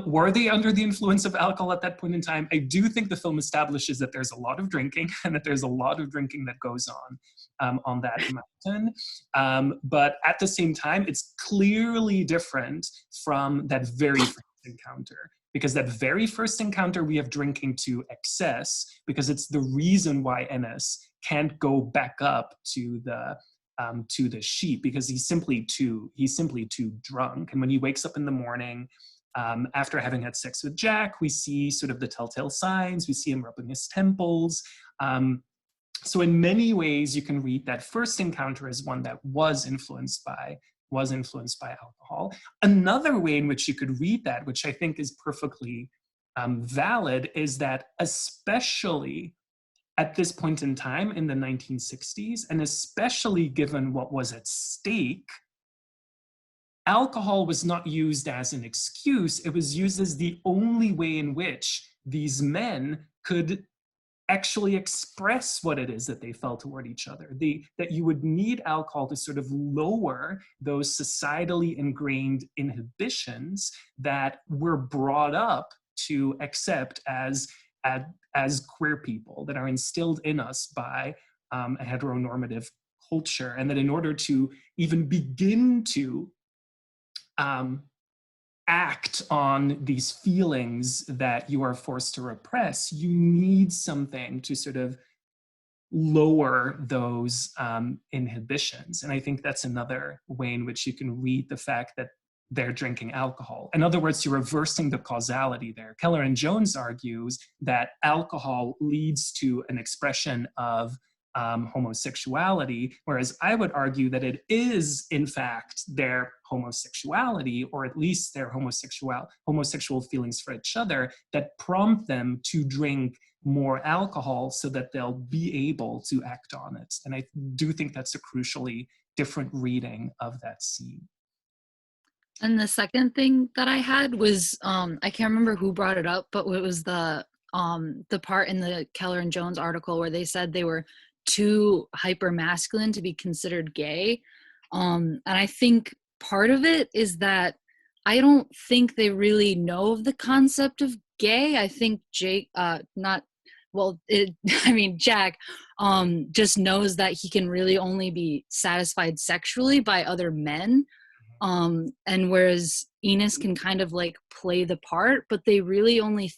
Were they under the influence of alcohol at that point in time? I do think the film establishes that there's a lot of drinking and that there's a lot of drinking that goes on that mountain. But at the same time, it's clearly different from that very first encounter. Because that very first encounter, we have drinking to excess, because it's the reason why Ennis can't go back up to the sheep, because he's simply too drunk. And when he wakes up in the morning, after having had sex with Jack, we see sort of the telltale signs. We see him rubbing his temples. So in many ways, you can read that first encounter as one that was influenced by alcohol. Another way in which you could read that, which I think is perfectly valid, is that especially at this point in time in the 1960s, and especially given what was at stake, alcohol was not used as an excuse. It was used as the only way in which these men could actually express what it is that they felt toward each other. That you would need alcohol to sort of lower those societally ingrained inhibitions that we're brought up to accept as queer people, that are instilled in us by a heteronormative culture, and that in order to even begin to act on these feelings that you are forced to repress, you need something to sort of lower those inhibitions. And I think that's another way in which you can read the fact that they're drinking alcohol. In other words, you're reversing the causality there. Keller and Jones argues that alcohol leads to an expression of homosexuality, whereas I would argue that it is, in fact, their homosexuality, or at least their homosexual feelings for each other, that prompt them to drink more alcohol so that they'll be able to act on it. And I do think that's a crucially different reading of that scene. And the second thing that I had was, I can't remember who brought it up, but it was the part in the Keller and Jones article where they said they were too hyper masculine to be considered gay. And I think part of it is that I don't think they really know of the concept of gay. I think Jack just knows that he can really only be satisfied sexually by other men. And whereas Enos can kind of like play the part, but they really only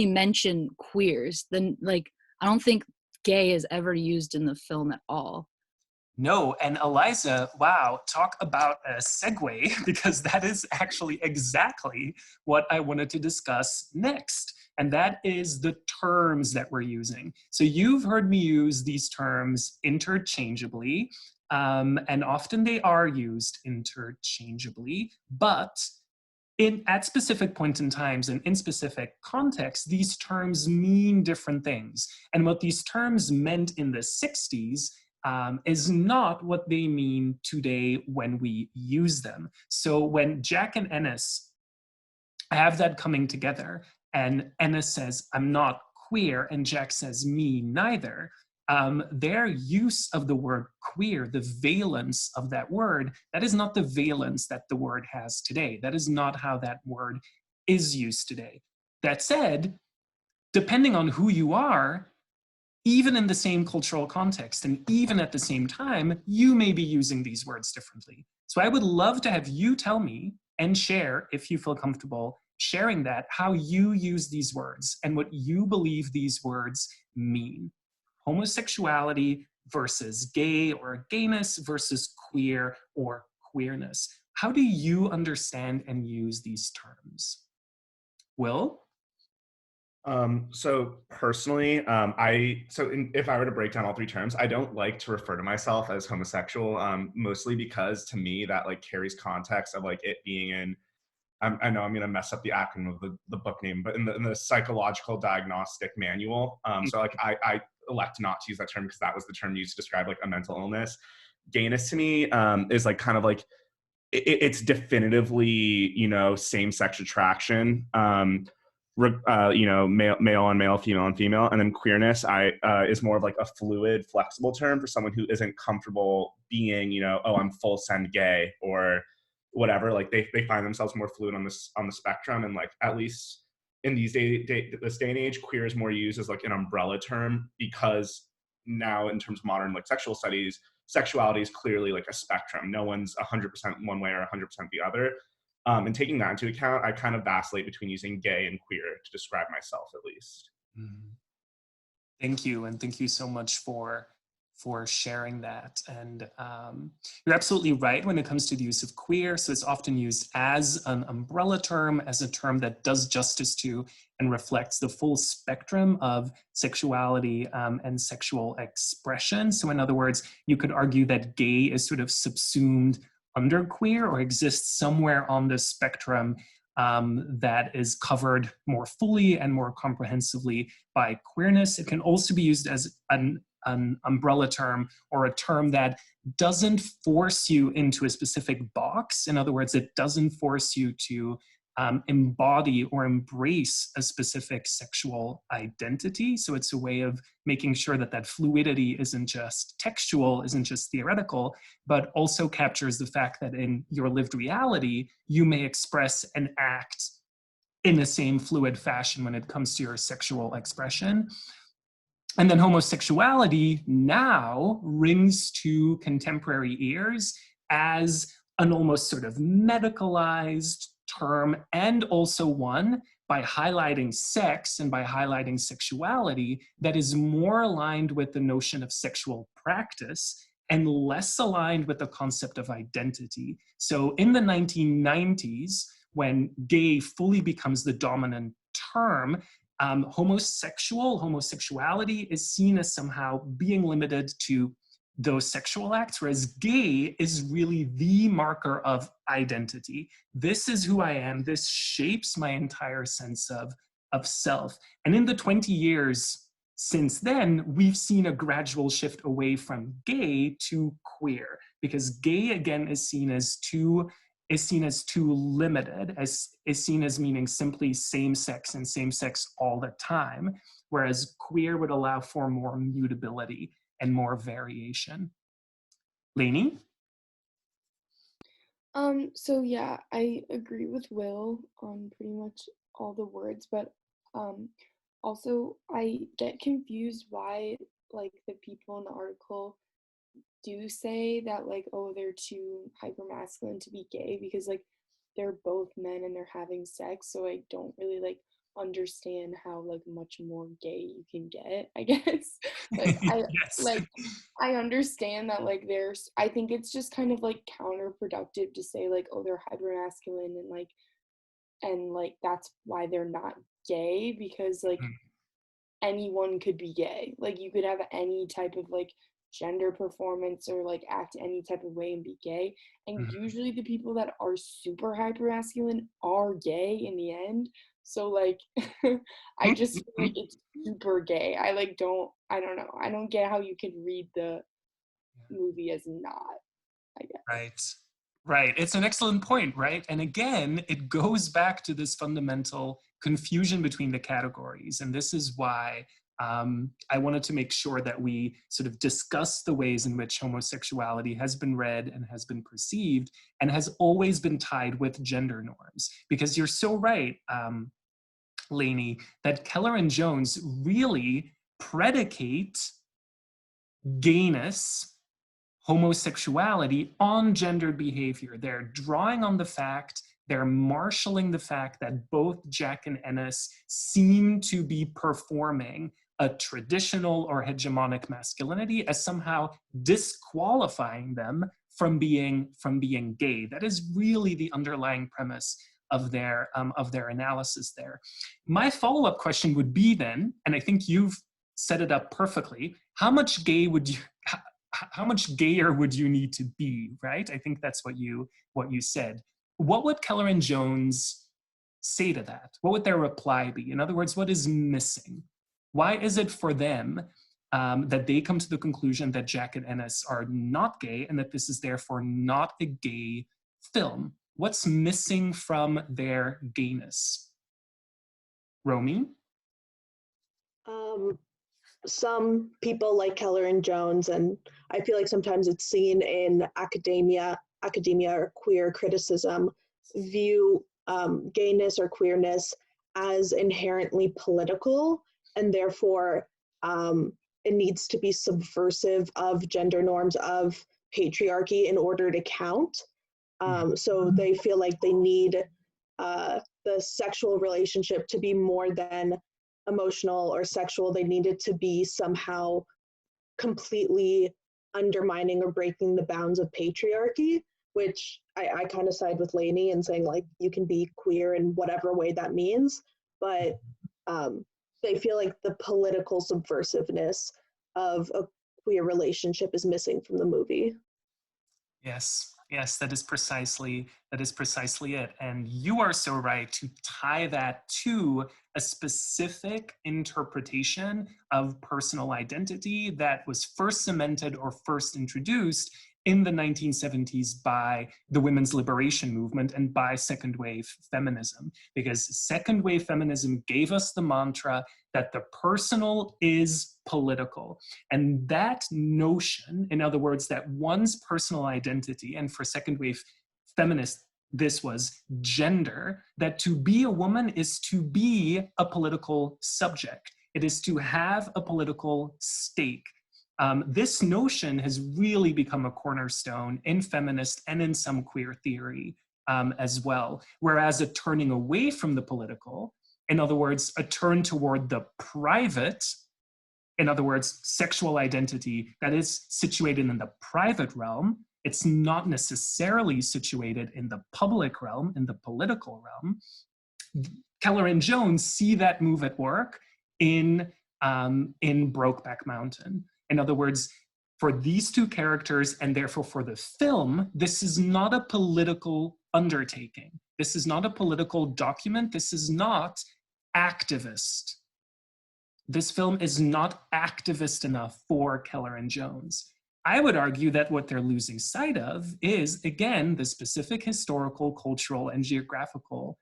mention queers. Then like, I don't think gay is ever used in the film at all. No, and Eliza, wow, talk about a segue, because that is actually exactly what I wanted to discuss next. And that is the terms that we're using. So you've heard me use these terms interchangeably, and often they are used interchangeably, but at specific points in times and in specific contexts, these terms mean different things. And what these terms meant in the 60s is not what they mean today when we use them. So when Jack and Ennis have that coming together, and Ennis says, "I'm not queer," and Jack says, "Me neither," their use of the word queer, the valence of that word, that is not the valence that the word has today. That is not how that word is used today. That said, depending on who you are, even in the same cultural context and even at the same time, you may be using these words differently. So I would love to have you tell me and share, if you feel comfortable sharing that, how you use these words and what you believe these words mean. Homosexuality versus gay or gayness versus queer or queerness. How do you understand and use these terms? Will? So personally, if I were to break down all three terms, I don't like to refer to myself as homosexual, mostly because to me that like carries context of like it being in, I know I'm going to mess up the acronym of the book name, but in the psychological diagnostic manual. So like I elect not to use that term because that was the term used to describe like a mental illness. Gayness to me is like kind of like it's definitively, you know, same-sex attraction. You know, male on male, female on female, and then queerness is more of like a fluid, flexible term for someone who isn't comfortable being, you know, oh, I'm full send gay or whatever. Like they find themselves more fluid on the spectrum, and like at least in this day and age, queer is more used as like an umbrella term because now in terms of modern like sexual studies, sexuality is clearly like a spectrum. No one's 100% one way or 100% the other. And taking that into account, I kind of vacillate between using gay and queer to describe myself, at least. Mm-hmm. Thank you, and thank you so much for sharing that. And you're absolutely right when it comes to the use of queer. So it's often used as an umbrella term, as a term that does justice to and reflects the full spectrum of sexuality and sexual expression. So in other words, you could argue that gay is sort of subsumed under queer or exists somewhere on the spectrum that is covered more fully and more comprehensively by queerness. It can also be used as an umbrella term or a term that doesn't force you into a specific box. In other words, it doesn't force you to embody or embrace a specific sexual identity. So it's a way of making sure that that fluidity isn't just textual, isn't just theoretical, but also captures the fact that in your lived reality, you may express and act in the same fluid fashion when it comes to your sexual expression. And then homosexuality now rings to contemporary ears as an almost sort of medicalized term, and also one, by highlighting sex and by highlighting sexuality, that is more aligned with the notion of sexual practice and less aligned with the concept of identity. So in the 1990s, when gay fully becomes the dominant term, homosexuality is seen as somehow being limited to those sexual acts, whereas gay is really the marker of identity. This is who I am. This shapes my entire sense of self. And in the 20 years since then, we've seen a gradual shift away from gay to queer, because gay again is seen as too limited, is seen as meaning simply same sex and same sex all the time, whereas queer would allow for more mutability and more variation. Lainey? So yeah, I agree with Will on pretty much all the words, but also I get confused why like the people in the article do say that like, oh, they're too hypermasculine to be gay, because like they're both men and they're having sex, so I don't really like understand how like much more gay you can get, I guess. Like Yes. like I understand that like I think it's just kind of like counterproductive to say like, oh, they're hypermasculine and like that's why they're not gay, because like anyone could be gay. Like you could have any type of like gender performance or like act any type of way and be gay, and usually the people that are super hypermasculine are gay in the end. So like I just feel like it's super gay. I don't know, I don't get how you could read the movie as not, I guess. Right. It's an excellent point, right? And again, it goes back to this fundamental confusion between the categories. And this is why I wanted to make sure that we sort of discuss the ways in which homosexuality has been read and has been perceived and has always been tied with gender norms. Because you're so right, Lainey, that Keller and Jones really predicate gayness, homosexuality on gendered behavior. They're drawing on the fact, they're marshaling the fact that both Jack and Ennis seem to be performing a traditional or hegemonic masculinity as somehow disqualifying them from being gay. That is really the underlying premise of their analysis there. My follow-up question would be then, and I think you've set it up perfectly, how much gayer would you need to be, right? I think that's what you said. What would Keller and Jones say to that? What would their reply be? In other words, what is missing? Why is it for them that they come to the conclusion that Jack and Ennis are not gay and that this is therefore not a gay film? What's missing from their gayness? Romy? Some people like Keller and Jones, and I feel like sometimes it's seen in academia or queer criticism, view gayness or queerness as inherently political, and therefore it needs to be subversive of gender norms of patriarchy in order to count. So they feel like they need the sexual relationship to be more than emotional or sexual. They need it to be somehow completely undermining or breaking the bounds of patriarchy, which I kind of side with Lainey and saying like you can be queer in whatever way that means, but they feel like the political subversiveness of a queer relationship is missing from the movie. Yes, that is precisely it. And you are so right to tie that to a specific interpretation of personal identity that was first cemented or first introduced in the 1970s by the women's liberation movement and by second wave feminism. Because second wave feminism gave us the mantra that the personal is political. And that notion, in other words, that one's personal identity, and for second wave feminists, this was gender, that to be a woman is to be a political subject. It is to have a political stake. This notion has really become a cornerstone in feminist and in some queer theory as well. Whereas a turning away from the political, in other words, a turn toward the private, in other words, sexual identity that is situated in the private realm, it's not necessarily situated in the public realm, in the political realm. Keller and Jones see that move at work in Brokeback Mountain. In other words, for these two characters, and therefore for the film, this is not a political undertaking. This is not a political document. This is not activist. This film is not activist enough for Keller and Jones. I would argue that what they're losing sight of is, again, the specific historical, cultural, and geographical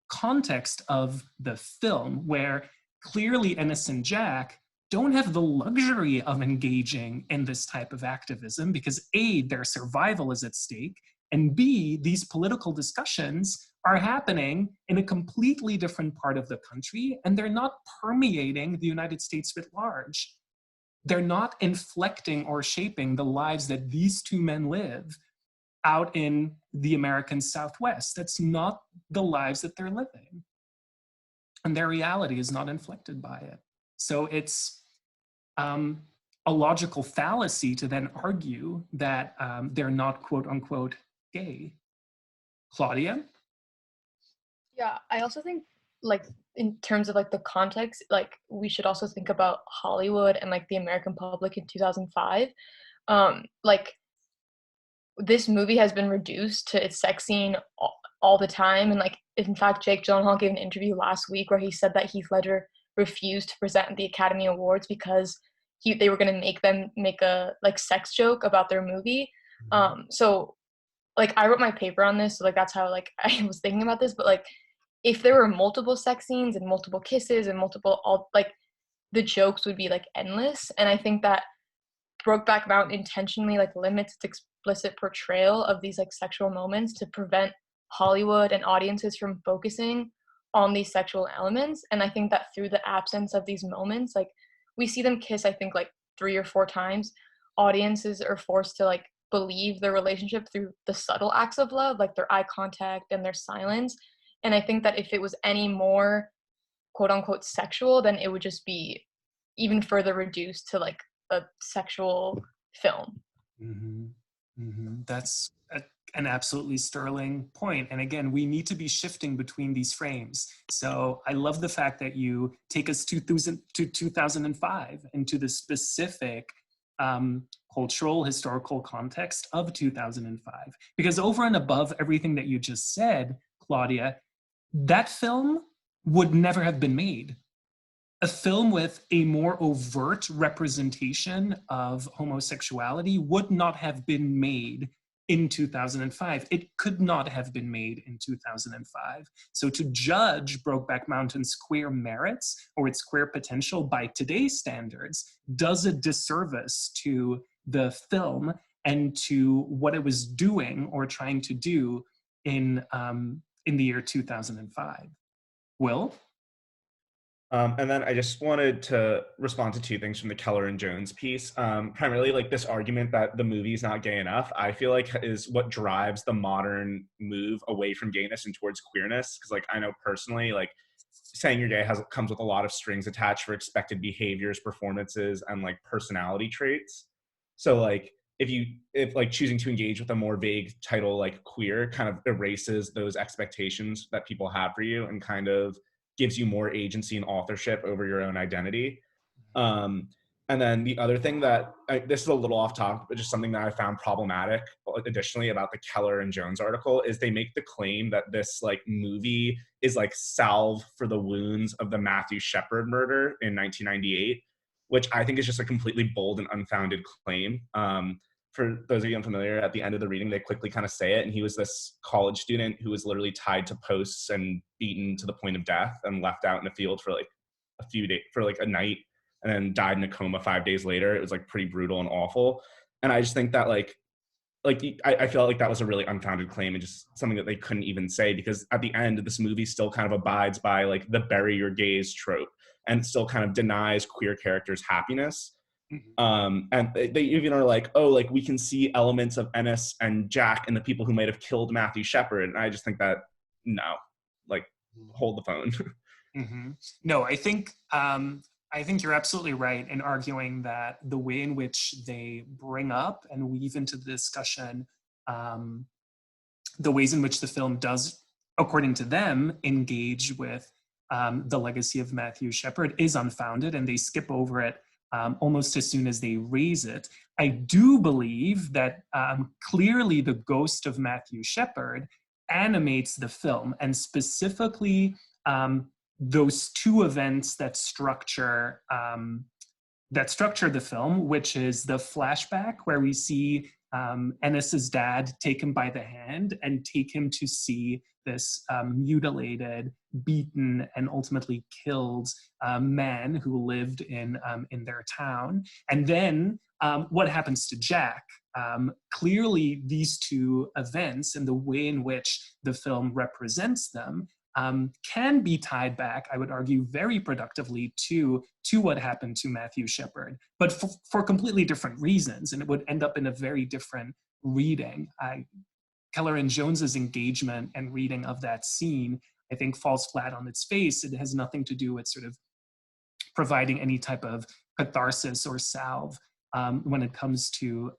context of the film, where clearly Ennis and Jack don't have the luxury of engaging in this type of activism because A, their survival is at stake, and B, these political discussions are happening in a completely different part of the country, and they're not permeating the United States writ large. They're not inflecting or shaping the lives that these two men live out in the American Southwest. That's not the lives that they're living. And their reality is not inflected by it. So it's a logical fallacy to then argue that they're not quote unquote gay. Claudia? Yeah, I also think, like, in terms of like the context, like we should also think about Hollywood and like the American public in 2005. Like, this movie has been reduced to its sex scene all the time, and like, in fact, Jake Gyllenhaal gave an interview last week where he said that Heath Ledger refused to present the Academy Awards because they were going to make them make a like sex joke about their movie. So like, I wrote my paper on this, so like that's how like I was thinking about this. But like, if there were multiple sex scenes and multiple kisses and multiple like, the jokes would be like endless. And I think that Brokeback Mountain intentionally like limits its explicit portrayal of these like sexual moments to prevent Hollywood and audiences from focusing on these sexual elements. And I think that through the absence of these moments, like, we see them kiss, I think, like 3 or 4 times. Audiences are forced to like believe their relationship through the subtle acts of love, like their eye contact and their silence. And I think that if it was any more quote unquote sexual, then it would just be even further reduced to like a sexual film. That's an absolutely sterling point. And again, we need to be shifting between these frames. So I love the fact that you take us to 2005 and to the specific cultural, historical context of 2005. Because over and above everything that you just said, Claudia, that film would never have been made. A film with a more overt representation of homosexuality would not have been made in 2005. It could not have been made in 2005. So to judge Brokeback Mountain's queer merits or its queer potential by today's standards does a disservice to the film and to what it was doing or trying to do in the year 2005. Will? And then I just wanted to respond to 2 things from the Keller and Jones piece. Primarily, like, this argument that the movie is not gay enough, I feel like is what drives the modern move away from gayness and towards queerness. Because, like, I know personally, like, saying you're gay comes with a lot of strings attached for expected behaviors, performances, and like personality traits. So like, if like choosing to engage with a more vague title like queer kind of erases those expectations that people have for you and kind of gives you more agency and authorship over your own identity. And then the other thing that, this is a little off topic, but just something that I found problematic additionally about the Keller and Jones article is they make the claim that this like movie is like salve for the wounds of the Matthew Shepard murder in 1998, which I think is just a completely bold and unfounded claim. For those of you unfamiliar, at the end of the reading, they quickly kind of say it. And he was this college student who was literally tied to posts and beaten to the point of death and left out in the field for like a few days, for like a night, and then died in a coma 5 days later. It was like pretty brutal and awful. And I just think that like like I feel like that was a really unfounded claim and just something that they couldn't even say, because at the end this movie still kind of abides by like the bury your gays trope and still kind of denies queer characters happiness. And they even are like, oh, like we can see elements of Ennis and Jack and the people who might have killed Matthew Shepard. And I just think that, no, like, hold the phone. No, I think you're absolutely right in arguing that the way in which they bring up and weave into the discussion the ways in which the film does, according to them, engage with the legacy of Matthew Shepard is unfounded, and they skip over it almost as soon as they raise it. I do believe that clearly the ghost of Matthew Shepard animates the film, and specifically those two events that structure the film, which is the flashback where we see Ennis's dad take him by the hand and take him to see this mutilated, beaten, and ultimately killed man who lived in their town. And then what happens to Jack? Clearly, these two events and the way in which the film represents them can be tied back, I would argue, very productively to what happened to Matthew Shepard, but for completely different reasons, and it would end up in a very different reading. Keller and Jones's engagement and reading of that scene, I think, falls flat on its face. It has nothing to do with sort of providing any type of catharsis or salve when it comes to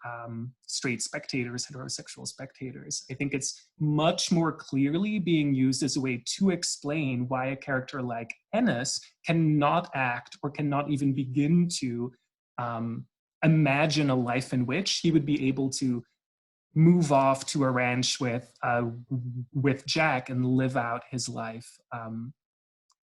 straight spectators, heterosexual spectators. I think it's much more clearly being used as a way to explain why a character like Ennis cannot act or cannot even begin to imagine a life in which he would be able to move off to a ranch with Jack and live out his life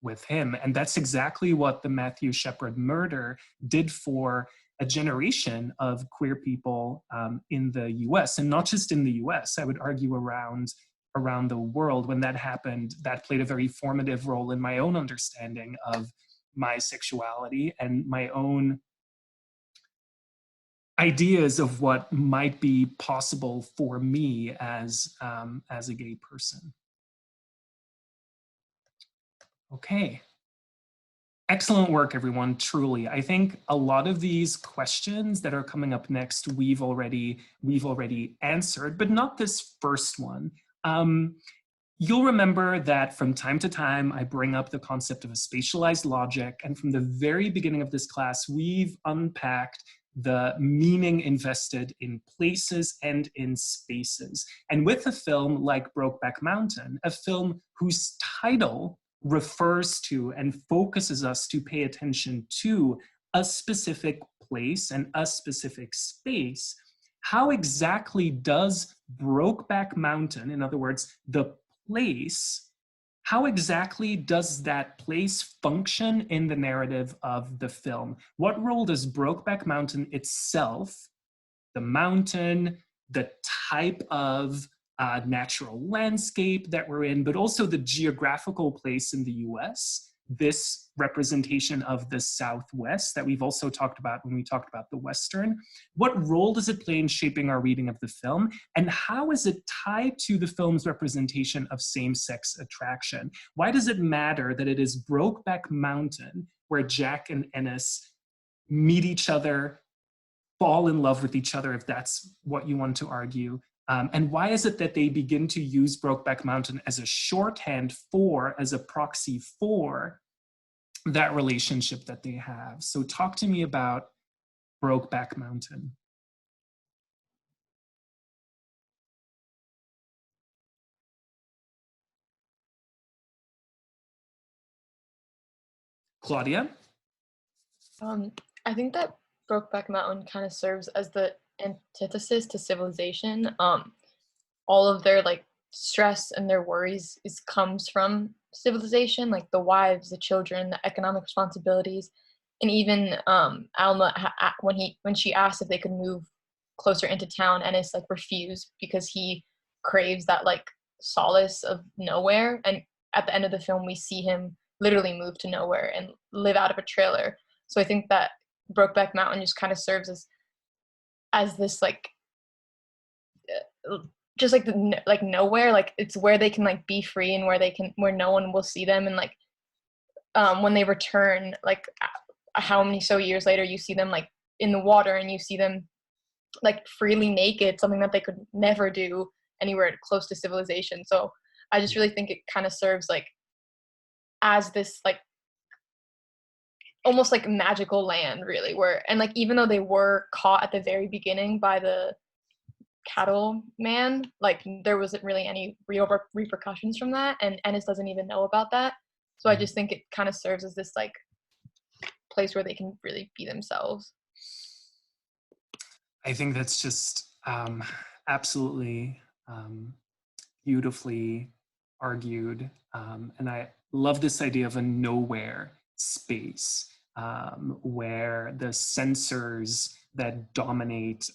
with him. And that's exactly what the Matthew Shepard murder did for a generation of queer people in the US, and not just in the US, I would argue around the world. When that happened, that played a very formative role in my own understanding of my sexuality and my own ideas of what might be possible for me as a gay person. Okay. Excellent work, everyone, truly. I think a lot of these questions that are coming up next, we've already answered, but not this first one. You'll remember that from time to time, I bring up the concept of a spatialized logic, and from the very beginning of this class, we've unpacked the meaning invested in places and in spaces. And with a film like Brokeback Mountain, a film whose title refers to and focuses us to pay attention to a specific place and a specific space, how exactly does Brokeback Mountain, in other words, the place, how exactly does that place function in the narrative of the film? What role does Brokeback Mountain itself, the mountain, the type of natural landscape that we're in, but also the geographical place in the US, this representation of the Southwest that we've also talked about when we talked about the Western, what role does it play in shaping our reading of the film? And how is it tied to the film's representation of same-sex attraction? Why does it matter that it is Brokeback Mountain where Jack and Ennis meet each other, fall in love with each other, if that's what you want to argue? And why is it that they begin to use Brokeback Mountain as a shorthand for, as a proxy for that relationship that they have? So talk to me about Brokeback Mountain. Claudia? I think that Brokeback Mountain kind of serves as the antithesis to Civilization. All of their like stress and their worries comes from Civilization, like the wives, the children, the economic responsibilities, and even Alma when she asked if they could move closer into town, Ennis like refused because he craves that like solace of nowhere. And at the end of the film, we see him literally move to nowhere and live out of a trailer. So I think that Brokeback Mountain just kind of serves as this like just like like nowhere, like it's where they can like be free and where no one will see them, and like when they return, like how many years later you see them like in the water and you see them like freely naked, something that they could never do anywhere close to civilization. So I just really think it kind of serves like as this like almost like magical land, really, where, and like even though they were caught at the very beginning by the cattle man, like there wasn't really any real repercussions from that, and Ennis doesn't even know about that. So I just think it kind of serves as this like place where they can really be themselves. I think that's just absolutely beautifully argued. And I love this idea of a nowhere space where the censors that dominate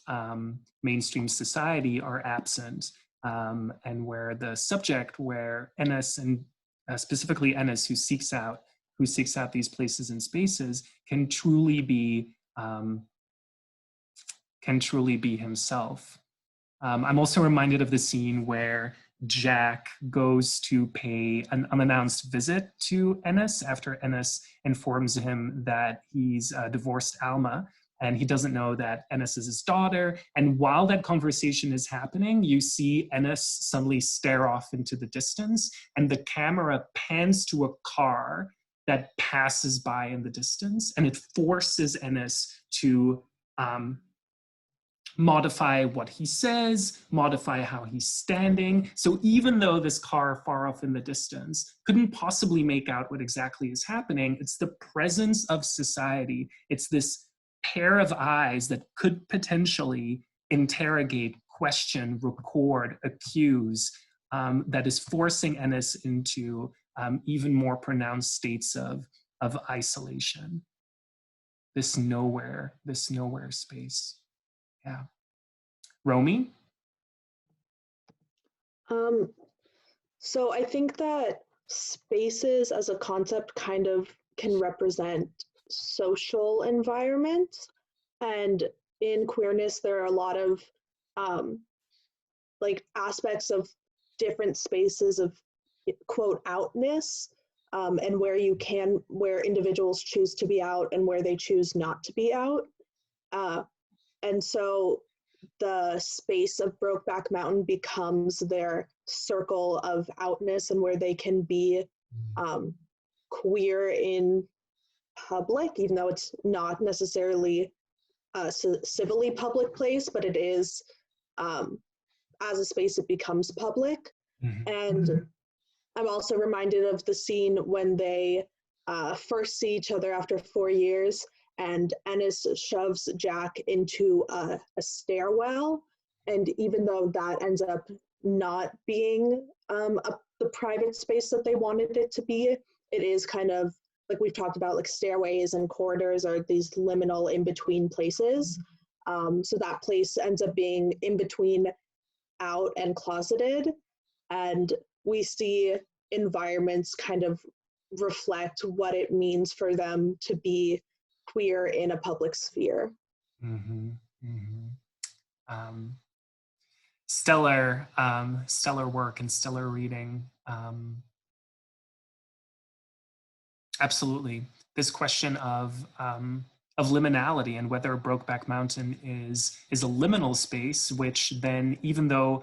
mainstream society are absent, and where the subject, where Ennis, and specifically Ennis, who seeks out these places and spaces, can truly be himself. I'm also reminded of the scene where Jack goes to pay an unannounced visit to Ennis after Ennis informs him that he's divorced Alma, and he doesn't know that Ennis is his daughter. And while that conversation is happening, you see Ennis suddenly stare off into the distance, and the camera pans to a car that passes by in the distance, and it forces Ennis to modify what he says, modify how he's standing. So even though this car far off in the distance couldn't possibly make out what exactly is happening, it's the presence of society. It's this pair of eyes that could potentially interrogate, question, record, accuse, that is forcing Ennis into even more pronounced states of isolation. This nowhere space. Yeah. Romy? So I think that spaces as a concept kind of can represent social environments. And in queerness, there are a lot of like aspects of different spaces of quote outness, and where individuals choose to be out and where they choose not to be out. And so the space of Brokeback Mountain becomes their circle of outness and where they can be queer in public, even though it's not necessarily a civilly public place, but it is, as a space, it becomes public. Mm-hmm. And I'm also reminded of the scene when they first see each other after 4 years, and Ennis shoves Jack into a stairwell. And even though that ends up not being the private space that they wanted it to be, it is kind of, like we've talked about, like stairways and corridors are these liminal in-between places. So that place ends up being in between out and closeted. And we see environments kind of reflect what it means for them to be queer in a public sphere. Mm-hmm. Mm-hmm. Stellar work and stellar reading. Absolutely. This question of liminality and whether Brokeback Mountain is a liminal space, which then, even though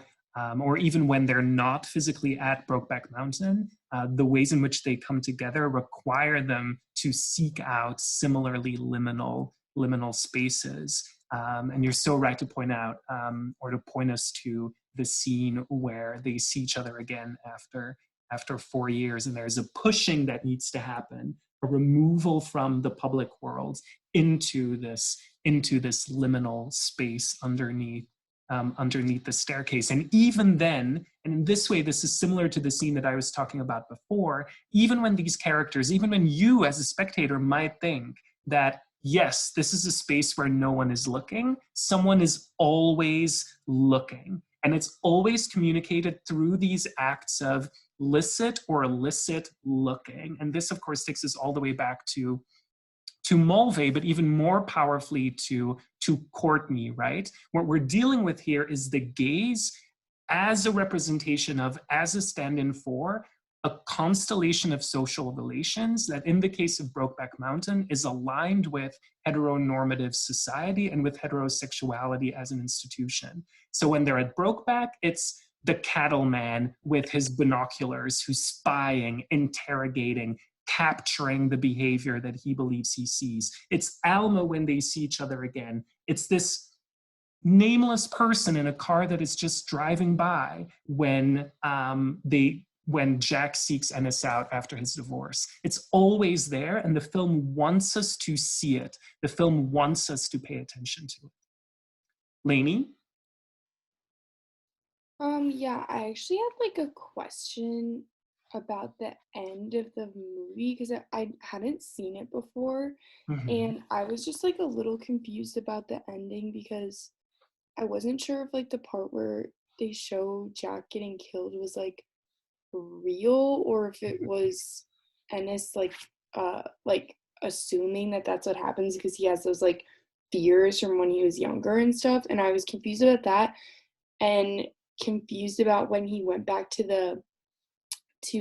or even when they're not physically at Brokeback Mountain, the ways in which they come together require them to seek out similarly liminal spaces. And you're so right to point out, or to point us to the scene where they see each other again after 4 years, and there's a pushing that needs to happen, a removal from the public world into this liminal space underneath the staircase. And even then, and in this way, this is similar to the scene that I was talking about before, even when these characters, even when you as a spectator might think that, yes, this is a space where no one is looking, someone is always looking. And it's always communicated through these acts of licit or illicit looking. And this, of course, takes us all the way back to Mulvey, but even more powerfully to Courtney, right? What we're dealing with here is the gaze as a representation of, as a stand-in for, a constellation of social relations that in the case of Brokeback Mountain is aligned with heteronormative society and with heterosexuality as an institution. So when they're at Brokeback, it's the cattleman with his binoculars who's spying, interrogating, capturing the behavior that he believes he sees. It's Alma when they see each other again. It's this nameless person in a car that is just driving by when Jack seeks Ennis out after his divorce. It's always there, and the film wants us to see it. The film wants us to pay attention to it. Lainey? Yeah, I actually had like a question about the end of the movie because I hadn't seen it before, and I was just like a little confused about the ending because I wasn't sure if like the part where they show Jack getting killed was like real or if it was Ennis like assuming that that's what happens because he has those like fears from when he was younger and stuff, and I was confused about that and confused about when he went back to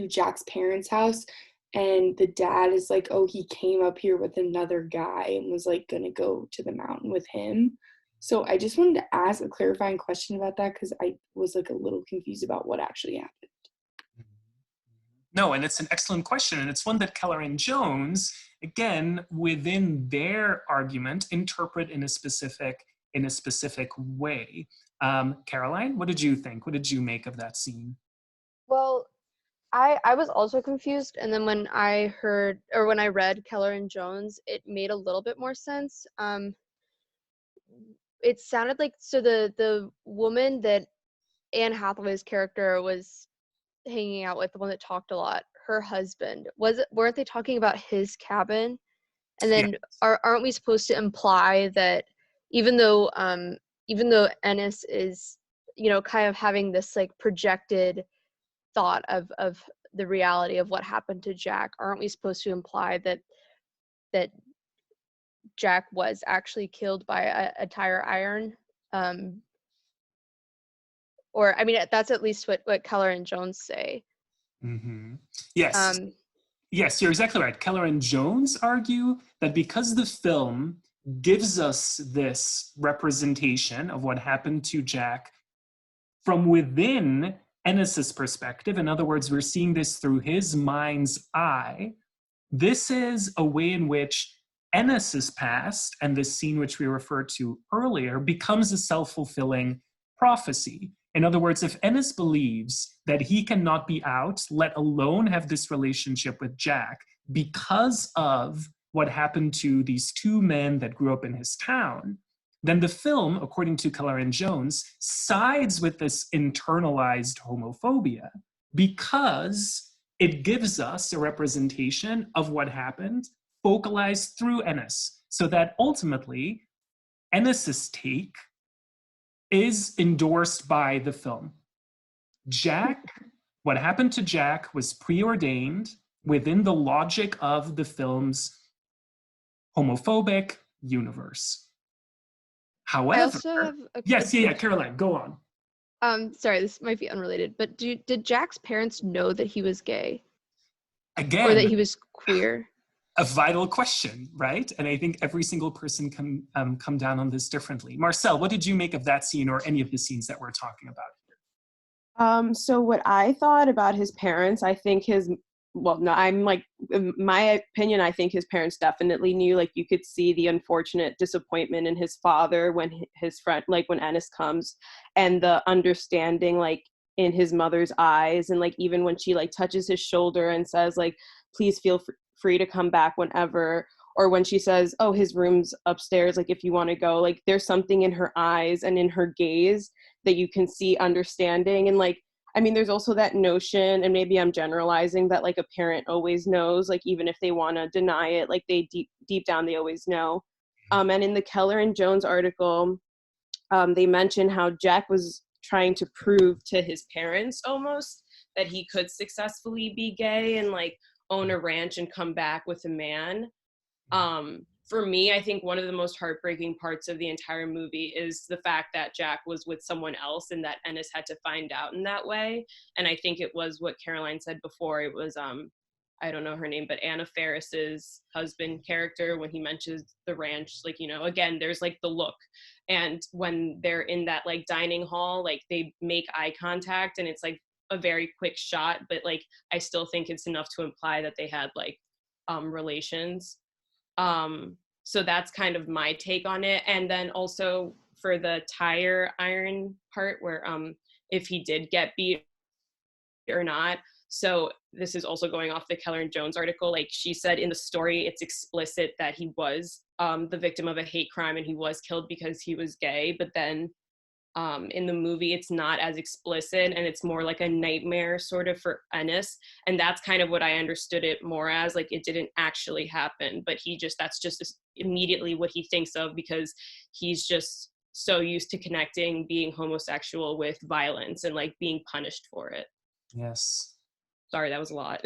Jack's parents' house and the dad is like, oh, he came up here with another guy and was like gonna go to the mountain with him. So I just wanted to ask a clarifying question about that because I was like a little confused about what actually happened. No, and it's an excellent question, and it's one that Keller and Jones, again, within their argument, interpret in a specific way. Caroline, what did you think? What did you make of that scene? Well, I was also confused, and then when I read Keller and Jones, it made a little bit more sense. It sounded like the woman that Anne Hathaway's character was hanging out with, the one that talked a lot, her husband, weren't they talking about his cabin? And then aren't we supposed to imply that even though Ennis is, kind of having this like projected thought of the reality of what happened to Jack, aren't we supposed to imply that Jack was actually killed by a tire iron? Or I mean, that's at least what Keller and Jones say. Yes. Yes, you're exactly right. Keller and Jones argue that because the film gives us this representation of what happened to Jack from within Ennis's perspective, in other words, we're seeing this through his mind's eye, this is a way in which Ennis's past and this scene which we referred to earlier becomes a self-fulfilling prophecy. In other words, if Ennis believes that he cannot be out, let alone have this relationship with Jack, because of what happened to these two men that grew up in his town, then the film, according to Keller and Jones, sides with this internalized homophobia because it gives us a representation of what happened, focalized through Ennis, so that ultimately Ennis's take is endorsed by the film. What happened to Jack was preordained within the logic of the film's homophobic universe. However, I also have Caroline, go on. Sorry, this might be unrelated, but did Jack's parents know that he was gay? Again, or that he was queer? A vital question, right? And I think every single person can come down on this differently. Marcel, what did you make of that scene or any of the scenes that we're talking about here? So what I thought about his parents, I think in my opinion, I think his parents definitely knew. Like, you could see the unfortunate disappointment in his father when his friend, like when Ennis comes, and the understanding, like, in his mother's eyes, and like even when she like touches his shoulder and says like, please feel free to come back whenever, or when she says, oh, his room's upstairs, like if you want to go, like there's something in her eyes and in her gaze that you can see understanding. And like, I mean, there's also that notion, and maybe I'm generalizing, that like a parent always knows, like even if they want to deny it, like they deep down they always know. And in the Keller and Jones article, they mention how Jack was trying to prove to his parents almost that he could successfully be gay and like own a ranch and come back with a man. for me, I think one of the most heartbreaking parts of the entire movie is the fact that Jack was with someone else and that Ennis had to find out in that way. And I think it was what Caroline said before. It was, I don't know her name, but Anna Faris's husband character, when he mentions the ranch, like, you know, again, there's like the look. And when they're in that like dining hall, like they make eye contact and it's like a very quick shot, but like I still think it's enough to imply that they had like relations. So that's kind of my take on it. And then also for the tire iron part where if he did get beat or not. So this is also going off the Keller and Jones article. Like she said in the story, it's explicit that he was the victim of a hate crime and he was killed because he was gay. But then in the movie, it's not as explicit and it's more like a nightmare sort of for Ennis. And that's kind of what I understood it more as, like it didn't actually happen, but that's just immediately what he thinks of because he's just so used to connecting being homosexual with violence and like being punished for it. Yes. Sorry, that was a lot.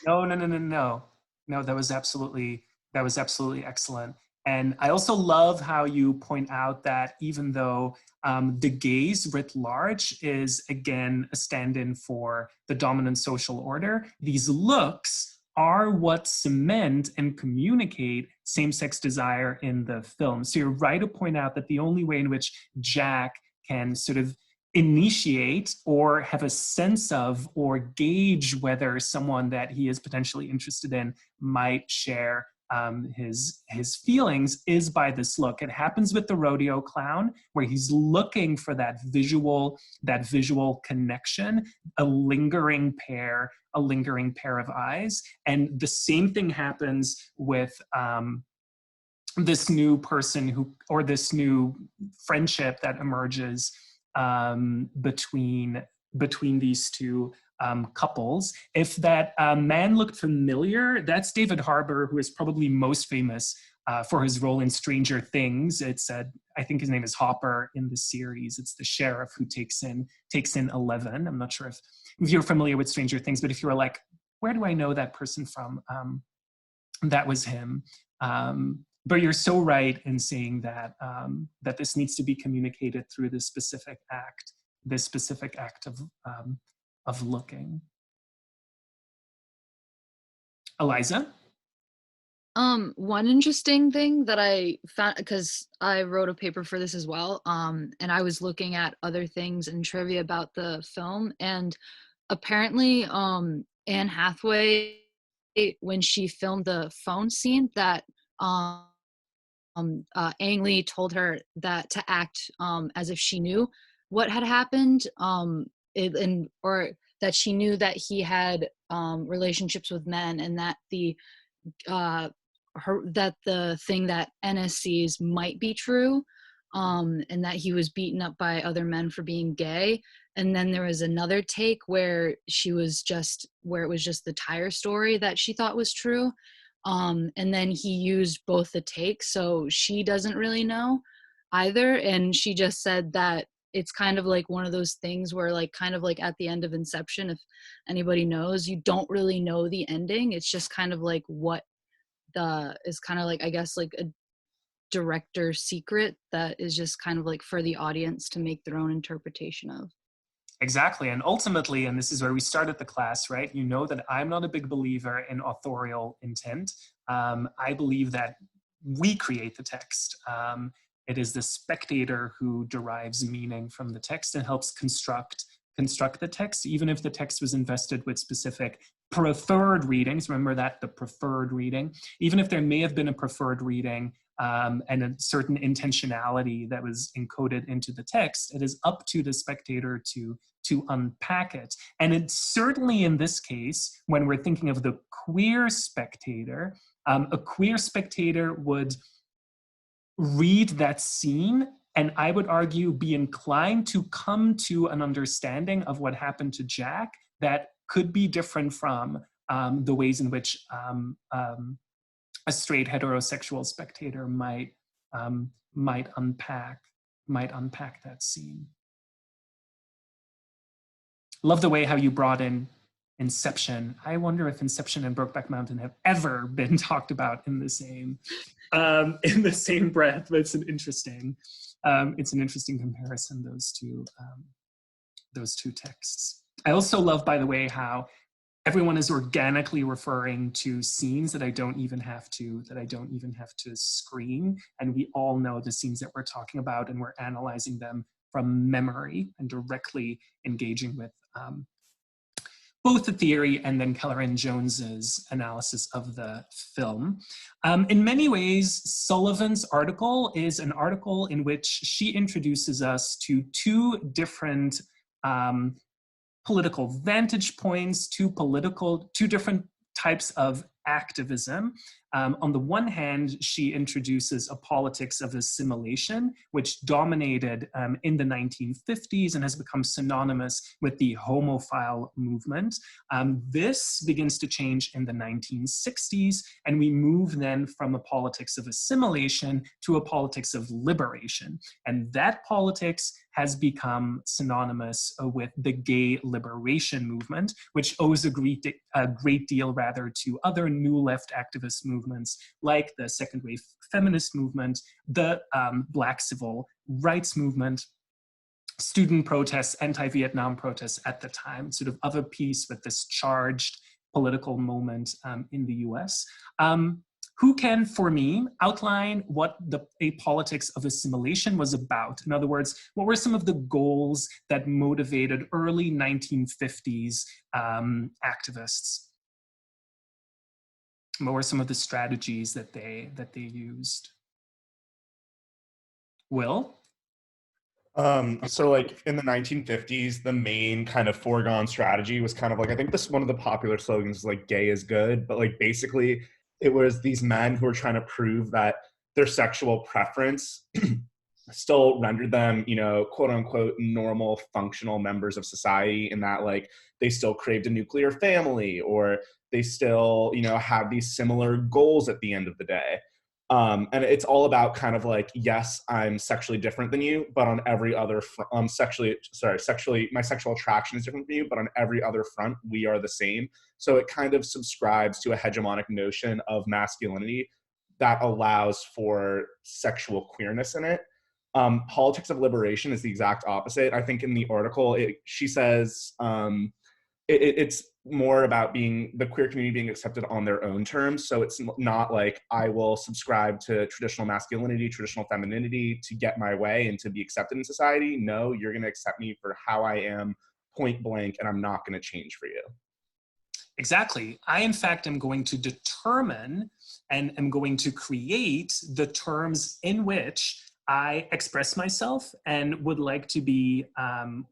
No, that was absolutely excellent. And I also love how you point out that even though the gaze writ large is, again, a stand-in for the dominant social order, these looks are what cement and communicate same-sex desire in the film. So you're right to point out that the only way in which Jack can sort of initiate or have a sense of or gauge whether someone that he is potentially interested in might share his feelings is by this look. It happens with the rodeo clown where he's looking for that visual connection, a lingering pair of eyes. And the same thing happens with this new person or this new friendship that emerges between these two couples. If that man looked familiar, that's David Harbour, who is probably most famous for his role in Stranger Things. It's I think his name is Hopper in the series. It's the sheriff who takes in 11. I'm not sure if you're familiar with Stranger Things, but if you were like, where do I know that person from? That was him. But you're so right in saying that that this needs to be communicated through this specific act of looking. Eliza? One interesting thing that I found, because I wrote a paper for this as well, and I was looking at other things and trivia about the film, and apparently Anne Hathaway, when she filmed the phone scene, that Ang Lee told her that to act as if she knew what had happened, or that she knew that he had relationships with men, and that that the thing that Ennis sees might be true, and that he was beaten up by other men for being gay. And then there was another take where it was just the tire story that she thought was true. And then he used both the takes, so she doesn't really know either. And she just said that it's kind of like one of those things where, like, kind of like at the end of Inception, if anybody knows, you don't really know the ending. It's just kind of like what is kind of like, I guess, like a director's secret that is just kind of like for the audience to make their own interpretation of. Exactly. And ultimately, and this is where we started the class, right? You know that I'm not a big believer in authorial intent. I believe that we create the text. It is the spectator who derives meaning from the text and helps construct the text, even if the text was invested with specific preferred readings. Remember that, the preferred reading. Even if there may have been a preferred reading and a certain intentionality that was encoded into the text, it is up to the spectator to unpack it. And it's certainly in this case, when we're thinking of the queer spectator, a queer spectator would read that scene and, I would argue, be inclined to come to an understanding of what happened to Jack that could be different from the ways in which a straight heterosexual spectator might unpack that scene. Love the way how you brought in Inception. I wonder if Inception and Brokeback Mountain have ever been talked about in the same breath. But it's an interesting comparison, those two texts. I also love, by the way, how everyone is organically referring to scenes that I don't even have to screen, and we all know the scenes that we're talking about, and we're analyzing them from memory and directly engaging with both the theory and then Keller and Jones's analysis of the film. In many ways, Sullivan's article is an article in which she introduces us to two different political vantage points, two different types of activism. On the one hand, she introduces a politics of assimilation, which dominated in the 1950s and has become synonymous with the homophile movement. This begins to change in the 1960s, and we move then from a politics of assimilation to a politics of liberation. And that politics has become synonymous with the gay liberation movement, which owes a great deal to other new left activist movements like the second wave feminist movement, the Black civil rights movement, student protests, anti-Vietnam protests at the time, sort of a piece with this charged political moment in the US. Who can, for me, outline what a politics of assimilation was about? In other words, what were some of the goals that motivated early 1950s activists? What were some of the strategies that they used? Will? So like in the 1950s, the main kind of foregone strategy was kind of like, I think this one of the popular slogans is like gay is good, but like basically it was these men who were trying to prove that their sexual preference still rendered them, quote unquote, normal functional members of society, in that like they still craved a nuclear family, or they still, had these similar goals at the end of the day. And it's all about kind of like, yes, I'm sexually different than you, but on every other my sexual attraction is different from you, but on every other front, we are the same. So it kind of subscribes to a hegemonic notion of masculinity that allows for sexual queerness in it. Politics of liberation is the exact opposite. I think in the article, she says it's more about the queer community being accepted on their own terms. So it's not like I will subscribe to traditional masculinity, traditional femininity to get my way and to be accepted in society. No, you're going to accept me for how I am, point blank, and I'm not going to change for you. Exactly. I, in fact, am going to determine and am going to create the terms in which I express myself and would like to be,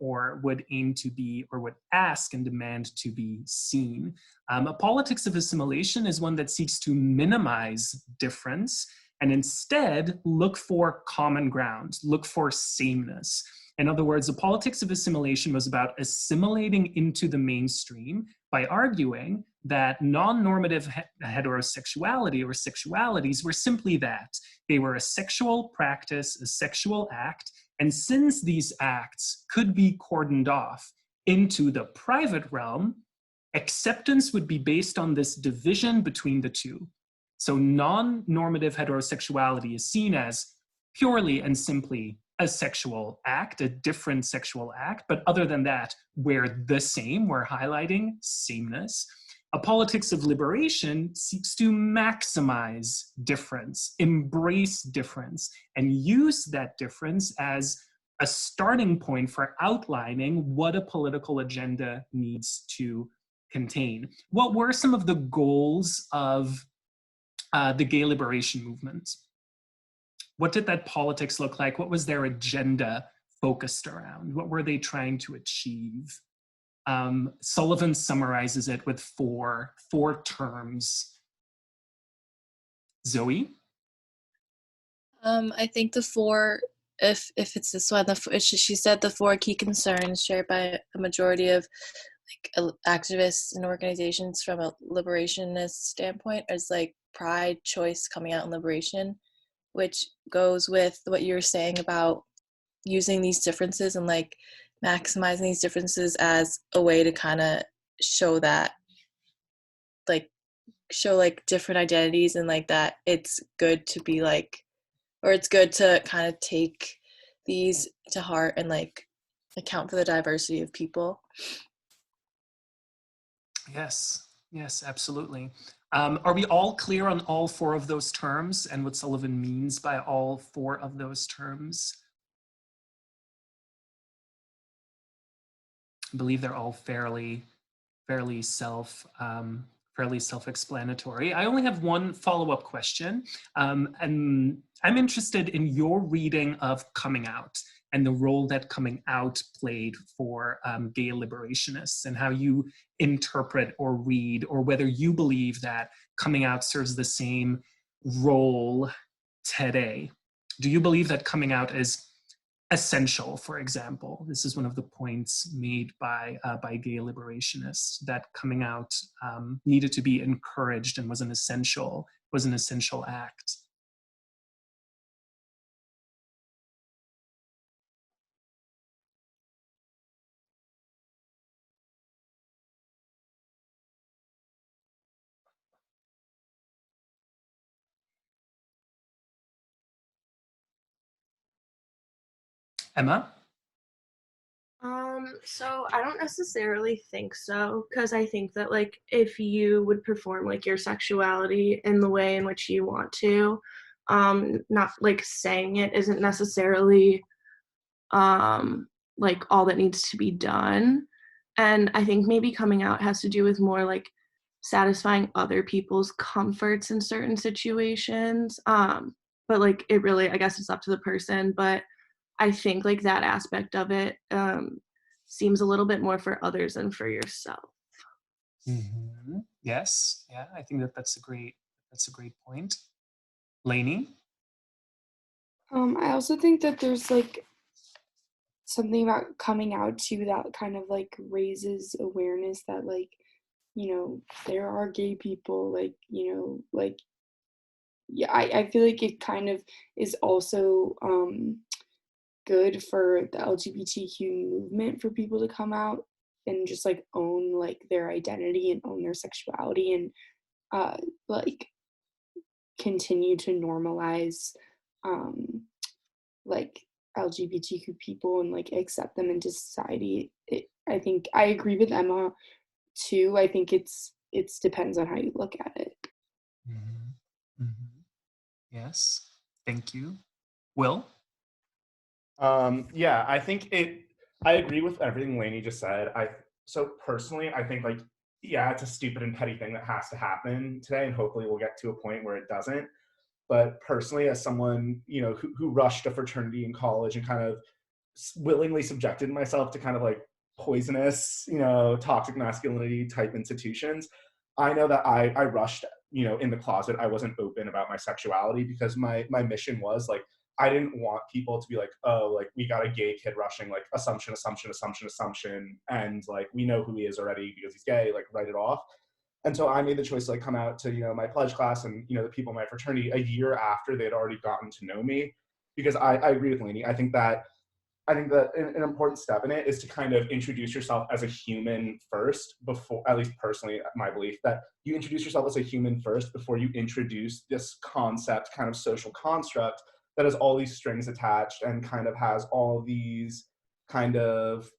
or would aim to be, or would ask and demand to be seen. A politics of assimilation is one that seeks to minimize difference and instead look for common ground, look for sameness. In other words, the politics of assimilation was about assimilating into the mainstream by arguing that non-normative heterosexuality or sexualities were simply that. They were a sexual practice, a sexual act, and since these acts could be cordoned off into the private realm, acceptance would be based on this division between the two. So non-normative heterosexuality is seen as purely and simply a sexual act, a different sexual act, but other than that, we're the same, we're highlighting sameness. A politics of liberation seeks to maximize difference, embrace difference, and use that difference as a starting point for outlining what a political agenda needs to contain. What were some of the goals of the gay liberation movement? What did that politics look like? What was their agenda focused around? What were they trying to achieve? Sullivan summarizes it with four terms. Zoe? I think the four, if it's this one, she said the four key concerns shared by a majority of activists and organizations from a liberationist standpoint is like pride, choice, coming out, and liberation, which goes with what you were saying about using these differences and like maximizing these differences as a way to kind of show that, like, show like different identities, and like that it's good to be like, or it's good to kind of take these to heart and like account for the diversity of people. Yes, yes, absolutely. Are we all clear on all four of those terms and what Sullivan means by all four of those terms? I believe they're all fairly self-explanatory. I only have one follow-up question, and I'm interested in your reading of coming out and the role that coming out played for gay liberationists, and how you interpret or read, or whether you believe that coming out serves the same role today. Do you believe that coming out is essential? For example, this is one of the points made by gay liberationists, that coming out needed to be encouraged and was an essential act. Emma? So I don't necessarily think so, because I think that like if you would perform like your sexuality in the way in which you want to, not like saying it isn't necessarily like all that needs to be done. And I think maybe coming out has to do with more like satisfying other people's comforts in certain situations. But like it really, I guess it's up to the person, but I think like that aspect of it seems a little bit more for others than for yourself. Mm-hmm. Yes, yeah, I think that's a great point. Lainey? I also think that there's like something about coming out too that kind of like raises awareness that like, there are gay people, like, like, yeah, I feel like it kind of is also good for the LGBTQ movement for people to come out and just like own like their identity and own their sexuality, and like continue to normalize like LGBTQ people and like accept them into society. I think I agree with Emma too. I think it's depends on how you look at it. Mm-hmm. Mm-hmm. Yes, thank you. Will? Yeah, I agree with everything Lainey just said. So personally, I think like, yeah, it's a stupid and petty thing that has to happen today, and hopefully we'll get to a point where it doesn't. But personally, as someone, who rushed a fraternity in college and kind of willingly subjected myself to kind of like poisonous, toxic masculinity type institutions, I know that I rushed, in the closet. I wasn't open about my sexuality because my mission was like, I didn't want people to be like, oh, like we got a gay kid rushing, like assumption, and like we know who he is already because he's gay, like write it off. And so I made the choice to like come out to, my pledge class and, the people in my fraternity a year after they had already gotten to know me, because I agree with Lainey. I think that an important step in it is to kind of introduce yourself as a human first before, at least personally, my belief, that you introduce yourself as a human first before you introduce this concept, kind of social construct that has all these strings attached and kind of has all these kind of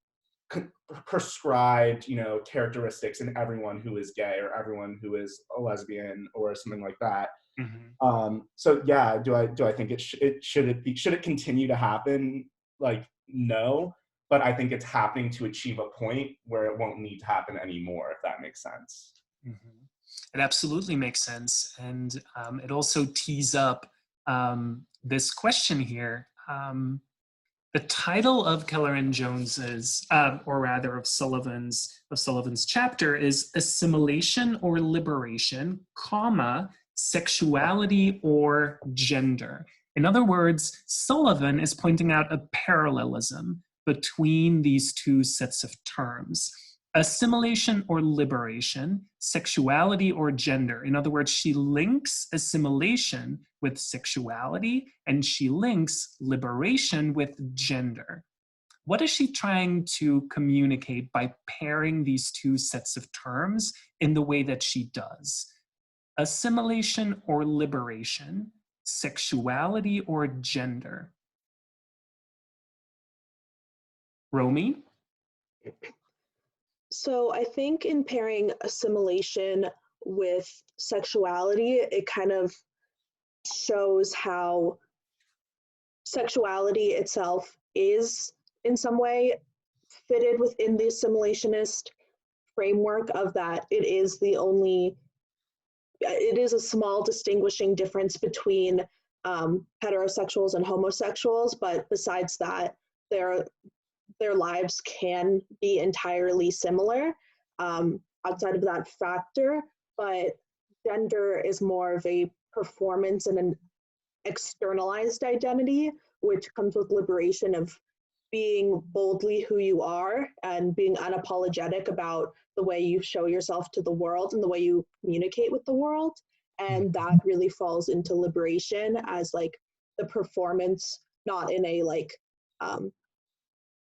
prescribed, characteristics in everyone who is gay or everyone who is a lesbian or something like that. Mm-hmm. So yeah, do I think should it continue to happen? Like, no, but I think it's happening to achieve a point where it won't need to happen anymore, if that makes sense. Mm-hmm. It absolutely makes sense. And it also tees up this question here. The title of Keller and Jones's, or rather of Sullivan's chapter, is Assimilation or Liberation, comma, Sexuality or Gender. In other words, Sullivan is pointing out a parallelism between these two sets of terms. Assimilation or liberation, sexuality or gender. In other words, she links assimilation with sexuality and she links liberation with gender. what is she trying to communicate by pairing these two sets of terms in the way that she does? Assimilation or liberation? Sexuality or gender? Romy? So I think in pairing assimilation with sexuality, it kind of shows how sexuality itself is in some way fitted within the assimilationist framework of that it is a small distinguishing difference between heterosexuals and homosexuals, but besides that, their lives can be entirely similar outside of that factor, but gender is more of a performance and an externalized identity, which comes with liberation of being boldly who you are and being unapologetic about the way you show yourself to the world and the way you communicate with the world. And that really falls into liberation as like the performance, not in a like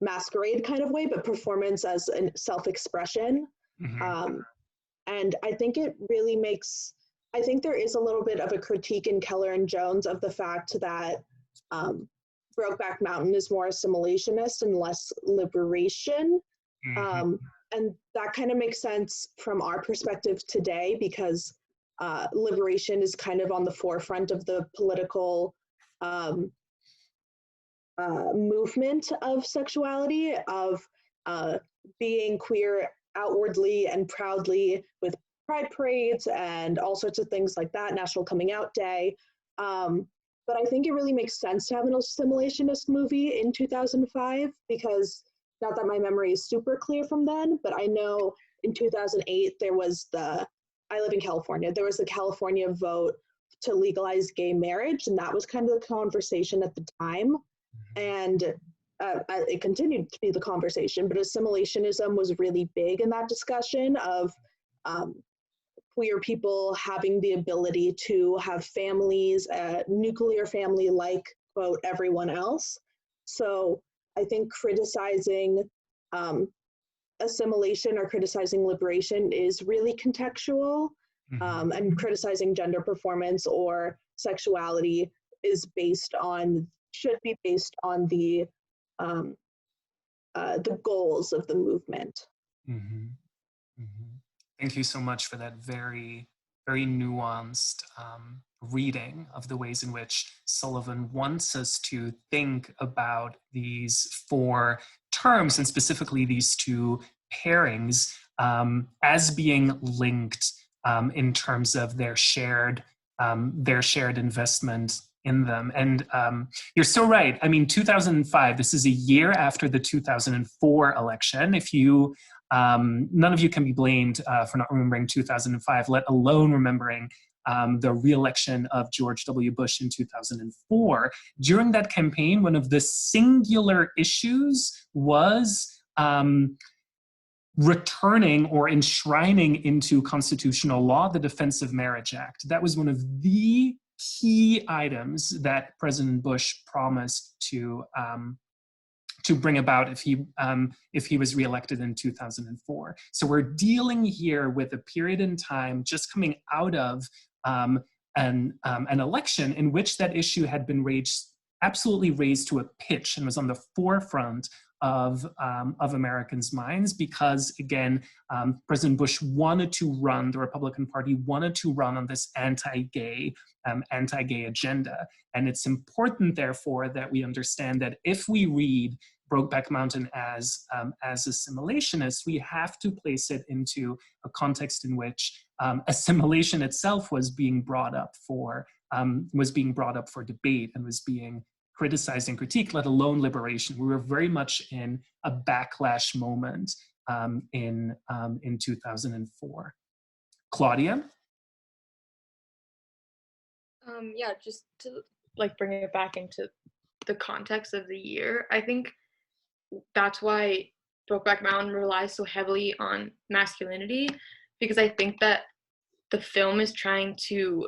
masquerade kind of way, but performance as a self-expression. And I think it really makes, I think there is a little bit of a critique in Keller and Jones of the fact that Brokeback Mountain is more assimilationist and less liberation. And that kind of makes sense from our perspective today because liberation is kind of on the forefront of the political movement of sexuality, of being queer outwardly and proudly with pride parades and all sorts of things like that, National Coming Out Day. But I think it really makes sense to have an assimilationist movie in 2005 because, not that my memory is super clear from then, but I know in 2008 there was I live in California, there was the California vote to legalize gay marriage, and that was kind of the conversation at the time. And it continued to be the conversation, but assimilationism was really big in that discussion of queer people having the ability to have families, a nuclear family like, quote, everyone else. So I think criticizing assimilation or criticizing liberation is really contextual, and criticizing gender performance or sexuality should be based on the goals of the movement. Thank you so much for that very, very nuanced reading of the ways in which Sullivan wants us to think about these four terms, and specifically these two pairings, as being linked in terms of their shared investment in them. And you're so right. I mean, 2005, this is a year after the 2004 election. If you none of you can be blamed for not remembering 2005, let alone remembering the re-election of George W. Bush in 2004. During that campaign, one of the singular issues was returning or enshrining into constitutional law the Defense of Marriage Act. That was one of the key items that President Bush promised to bring about if he was reelected in 2004. So we're dealing here with a period in time just coming out of an election in which that issue had been absolutely raised to a pitch and was on the forefront of Americans' minds because, again, President Bush wanted to run, the Republican Party wanted to run on this anti-gay agenda. And it's important, therefore, that we understand that if we read Brokeback Mountain as assimilationist, we have to place it into a context in which assimilation itself was being brought up for debate and was being criticized and critiqued, let alone liberation. We were very much in a backlash moment in 2004. Claudia? Yeah, just to like bring it back into the context of the year, I think that's why Brokeback Mountain relies so heavily on masculinity, because I think that the film is trying to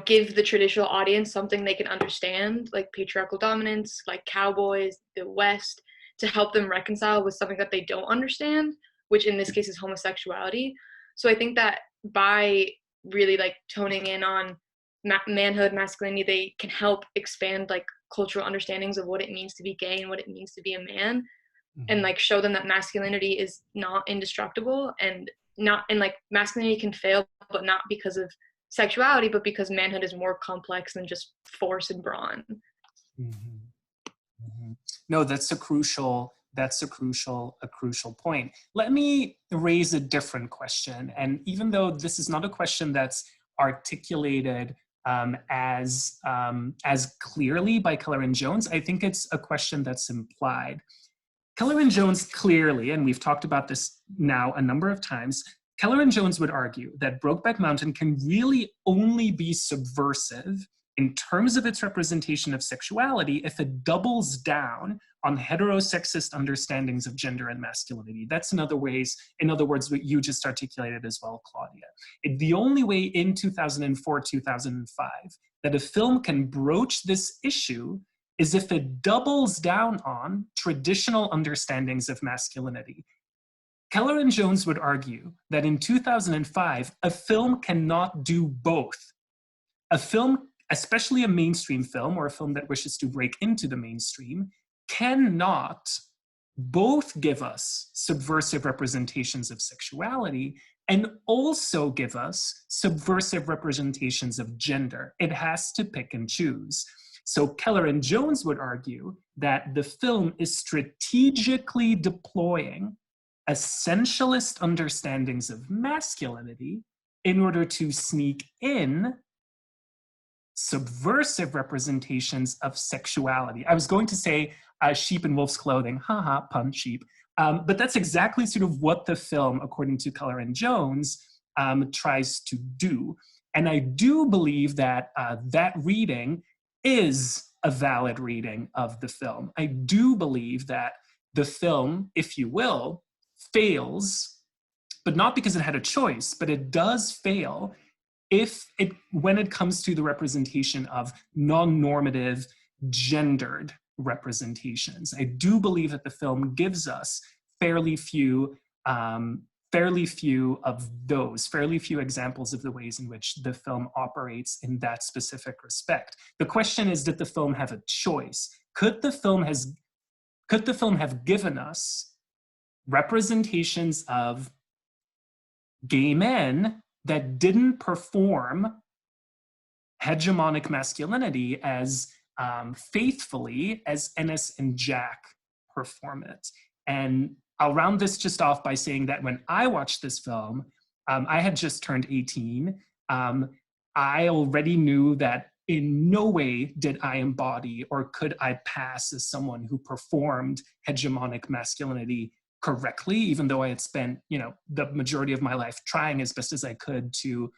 give the traditional audience something they can understand, like patriarchal dominance, like cowboys, the West, to help them reconcile with something that they don't understand, which in this case is homosexuality. So I think that by really like toning in on manhood, masculinity, they can help expand like cultural understandings of what it means to be gay and what it means to be a man, and like show them that masculinity is not indestructible, and like masculinity can fail, but not because of sexuality, but because manhood is more complex than just force and brawn. Mm-hmm. Mm-hmm. No, that's a crucial point. Let me raise a different question. And even though this is not a question that's articulated as clearly by Keller and Jones, I think it's a question that's implied. Keller and Jones clearly, and we've talked about this now a number of times, Keller and Jones would argue that Brokeback Mountain can really only be subversive in terms of its representation of sexuality if it doubles down on heterosexist understandings of gender and masculinity. That's in other words, what you just articulated as well, Claudia. The only way in 2004, 2005 that a film can broach this issue is if it doubles down on traditional understandings of masculinity. Keller and Jones would argue that in 2005, a film cannot do both. A film, especially a mainstream film or a film that wishes to break into the mainstream, cannot both give us subversive representations of sexuality and also give us subversive representations of gender. It has to pick and choose. So Keller and Jones would argue that the film is strategically deploying essentialist understandings of masculinity in order to sneak in subversive representations of sexuality. I was going to say sheep in wolf's clothing, haha, pun, sheep. But that's exactly sort of what the film, according to Keller and Jones, tries to do. And I do believe that that reading is a valid reading of the film. I do believe that the film, if you will, fails, but not because it had a choice, but it does fail when it comes to the representation of non-normative, gendered representations. I do believe that the film gives us fairly few examples of the ways in which the film operates in that specific respect. The question is, did the film have a choice? Could the film have given us representations of gay men that didn't perform hegemonic masculinity as faithfully as Ennis and Jack perform it? And I'll round this just off by saying that when I watched this film, I had just turned 18. I already knew that in no way did I embody or could I pass as someone who performed hegemonic masculinity correctly, even though I had spent, the majority of my life trying as best as I could to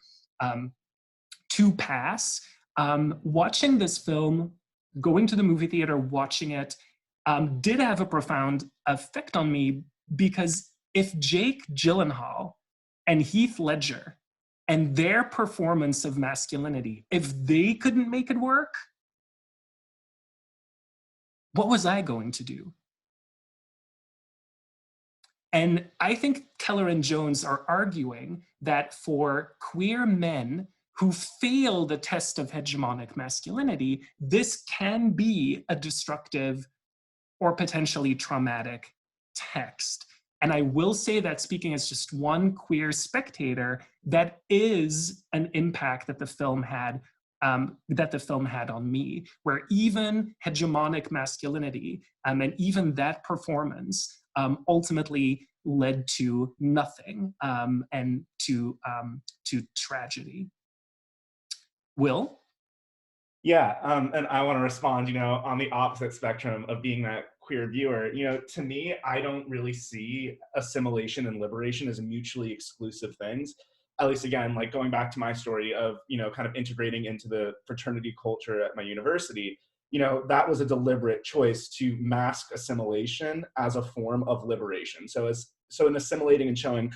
pass. Watching this film, going to the movie theater, watching it, did have a profound effect on me, because if Jake Gyllenhaal and Heath Ledger and their performance of masculinity, if they couldn't make it work, what was I going to do? And I think Keller and Jones are arguing that for queer men who fail the test of hegemonic masculinity, this can be a destructive or potentially traumatic text. And I will say that, speaking as just one queer spectator, that is an impact that the film had on me, where even hegemonic masculinity and even that performance ultimately led to nothing and to tragedy. Will? Yeah, and I want to respond, on the opposite spectrum of being that queer viewer. To me, I don't really see assimilation and liberation as mutually exclusive things. At least, again, like going back to my story of, kind of integrating into the fraternity culture at my university, that was a deliberate choice to mask assimilation as a form of liberation. So in assimilating and showing,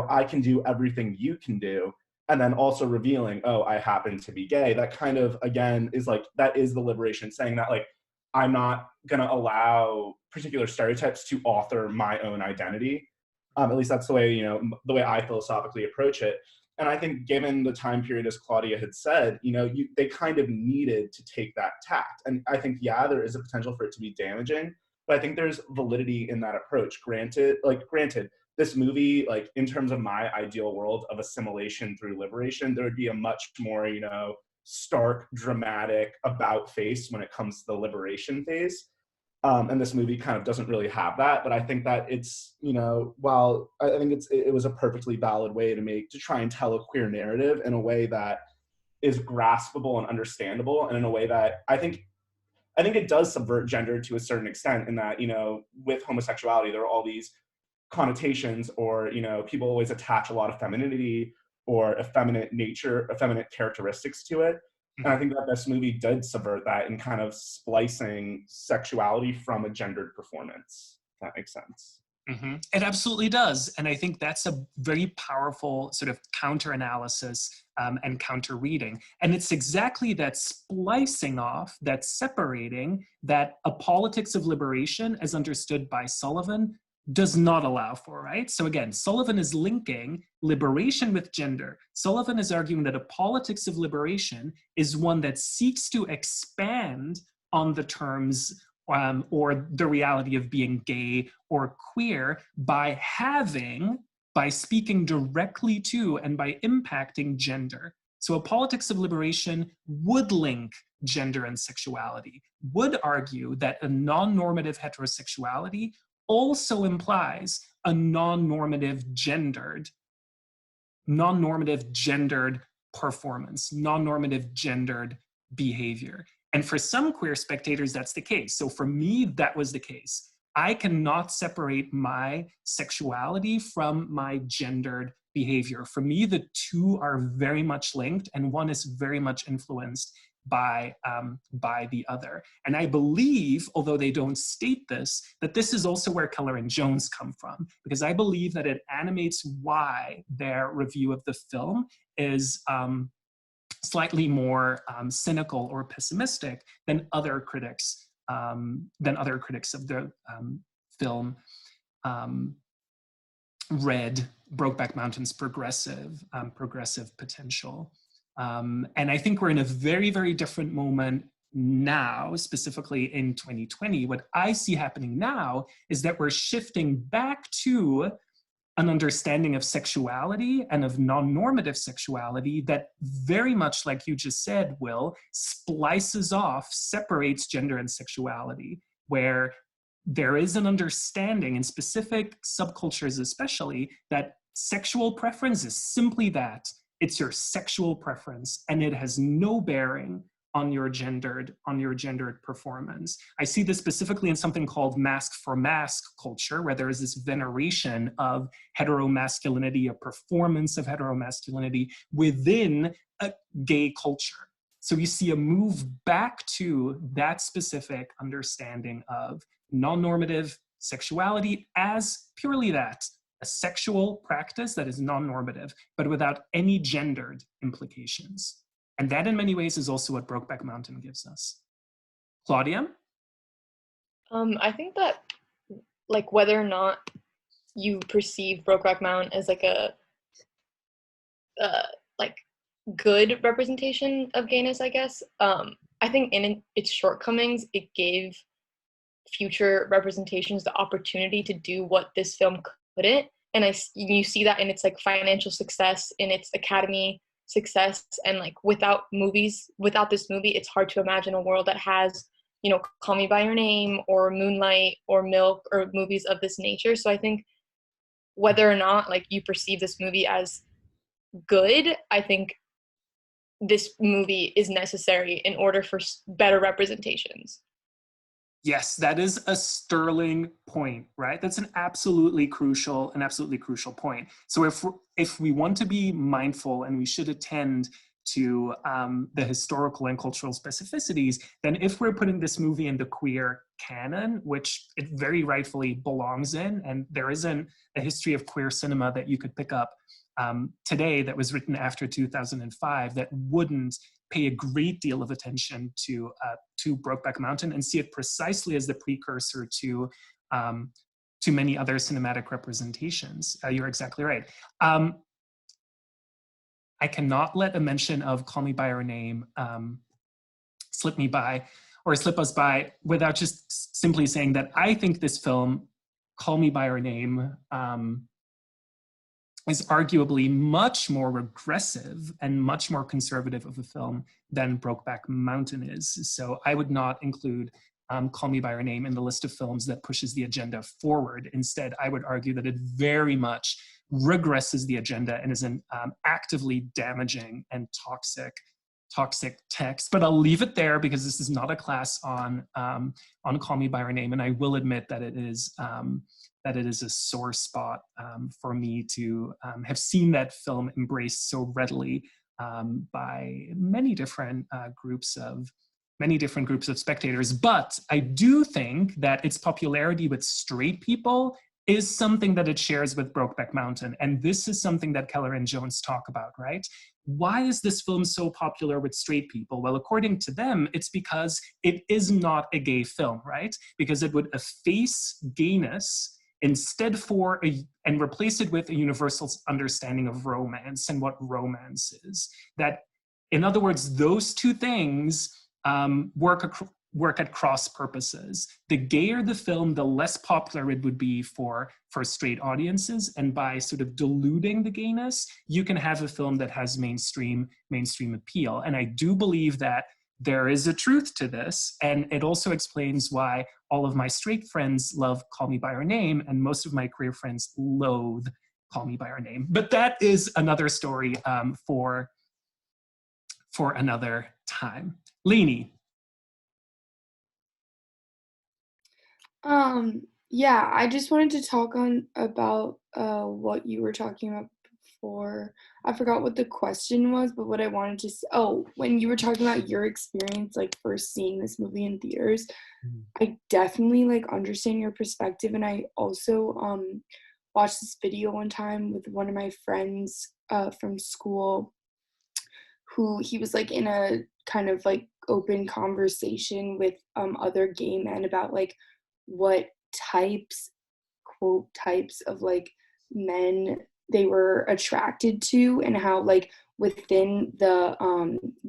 I can do everything you can do, and then also revealing, oh, I happen to be gay. That kind of, again, is like, that is the liberation, saying that, like, I'm not gonna allow particular stereotypes to author my own identity. At least that's the way, the way I philosophically approach it. And I think given the time period, as Claudia had said, they kind of needed to take that tact. And I think, yeah, there is a potential for it to be damaging, but I think there's validity in that approach. Granted, this movie, like, in terms of my ideal world of assimilation through liberation, there would be a much more, stark, dramatic about face when it comes to the liberation phase. And this movie kind of doesn't really have that, but I think that it's, while I think it was a perfectly valid way to try and tell a queer narrative in a way that is graspable and understandable, and in a way that I think it does subvert gender to a certain extent, in that, with homosexuality, there are all these connotations, or, people always attach a lot of femininity or effeminate nature, effeminate characteristics to it. And I think that this movie did subvert that in kind of splicing sexuality from a gendered performance, if that makes sense. Mm-hmm. It absolutely does. And I think that's a very powerful sort of counter-analysis and counter-reading. And it's exactly that splicing off, that separating, that a politics of liberation, as understood by Sullivan, does not allow for, right? So again, Sullivan is linking liberation with gender. Sullivan is arguing that a politics of liberation is one that seeks to expand on the terms or the reality of being gay or queer by speaking directly to and by impacting gender. So a politics of liberation would link gender and sexuality, would argue that a non-normative heterosexuality also implies a non-normative gendered performance, non-normative gendered behavior. And for some queer spectators, that's the case. So for me, that was the case. I cannot separate my sexuality from my gendered behavior. For me, the two are very much linked, and one is very much influenced by the other. And I believe, although they don't state this, that this is also where Keller and Jones come from, because I believe that it animates why their review of the film is slightly more cynical or pessimistic than other critics of the film read Brokeback Mountain's progressive potential. And I think we're in a very, very different moment now, specifically in 2020. What I see happening now is that we're shifting back to an understanding of sexuality and of non-normative sexuality that very much, like you just said, Will, splices off, separates gender and sexuality, where there is an understanding in specific subcultures especially that sexual preference is simply that. It's your sexual preference, and it has no bearing on your gendered performance. I see this specifically in something called mask for mask culture, where there is this veneration of heteromasculinity, a performance of heteromasculinity within a gay culture. So you see a move back to that specific understanding of non-normative sexuality as purely that, a sexual practice that is non-normative, but without any gendered implications. And that in many ways is also what Brokeback Mountain gives us. Claudia? I think that, like, whether or not you perceive Brokeback Mountain as like a good representation of gayness, I guess, I think in its shortcomings, it gave future representations the opportunity to do what this film couldn't. And you see that in its like financial success, in its Academy success, and like without this movie, it's hard to imagine a world that has, Call Me by Your Name or Moonlight or Milk or movies of this nature. So I think whether or not like you perceive this movie as good, I think this movie is necessary in order for better representations. Yes, that is a sterling point, right? That's an absolutely crucial point. So if we want to be mindful, and we should attend to the historical and cultural specificities, then if we're putting this movie in the queer canon, which it very rightfully belongs in, and there isn't a history of queer cinema that you could pick up today that was written after 2005 that wouldn't pay a great deal of attention to Brokeback Mountain and see it precisely as the precursor to many other cinematic representations. You're exactly right. I cannot let a mention of Call Me by Your Name slip us by without just simply saying that I think this film, Call Me by Your Name, is arguably much more regressive and much more conservative of a film than Brokeback Mountain is. So I would not include Call Me by Your Name in the list of films that pushes the agenda forward. Instead, I would argue that it very much regresses the agenda and is an actively damaging and toxic text. But I'll leave it there because this is not a class on Call Me by Your Name, and I will admit that it is a sore spot for me to have seen that film embraced so readily by many different groups of spectators. But I do think that its popularity with straight people is something that it shares with Brokeback Mountain. And this is something that Keller and Jones talk about, right? Why is this film so popular with straight people? Well, according to them, it's because it is not a gay film, right? Because it would efface gayness instead and replace it with a universal understanding of romance and what romance is. That, in other words, those two things work at cross purposes. The gayer the film, the less popular it would be for straight audiences. And by sort of diluting the gayness, you can have a film that has mainstream appeal. And I do believe that there is a truth to this. And it also explains why all of my straight friends love Call Me by Your Name, and most of my queer friends loathe Call Me by Your Name. But that is another story for another time. Lainey. Yeah, I just wanted to talk about what you were talking about before. I forgot what the question was, but what I wanted to say, when you were talking about your experience, like first seeing this movie in theaters, I definitely like understand your perspective. And I also watched this video one time with one of my friends from school, who he was like in a kind of like open conversation with other gay men about like what quote types of like men they were attracted to, and how like within the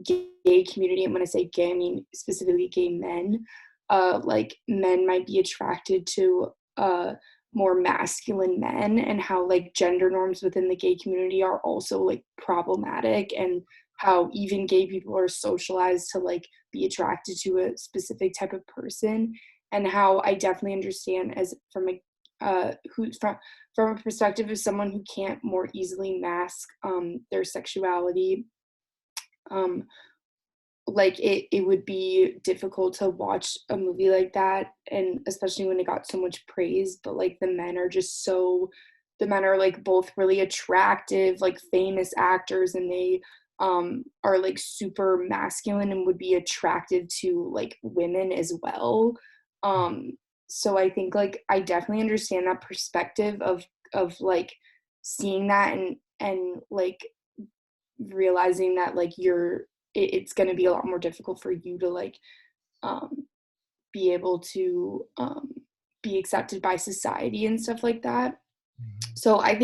gay community, and when I say gay, I mean specifically gay men, like men might be attracted to more masculine men, and how like gender norms within the gay community are also like problematic, and how even gay people are socialized to like be attracted to a specific type of person. And how I definitely understand as from a perspective of someone who can't more easily mask their sexuality, like it would be difficult to watch a movie like that, and especially when it got so much praise. But like the men are like both really attractive, like famous actors, and they are like super masculine and would be attractive to like women as well. So I think like I definitely understand that perspective of like seeing that and like realizing that like it's going to be a lot more difficult for you to like be able to be accepted by society and stuff like that. So I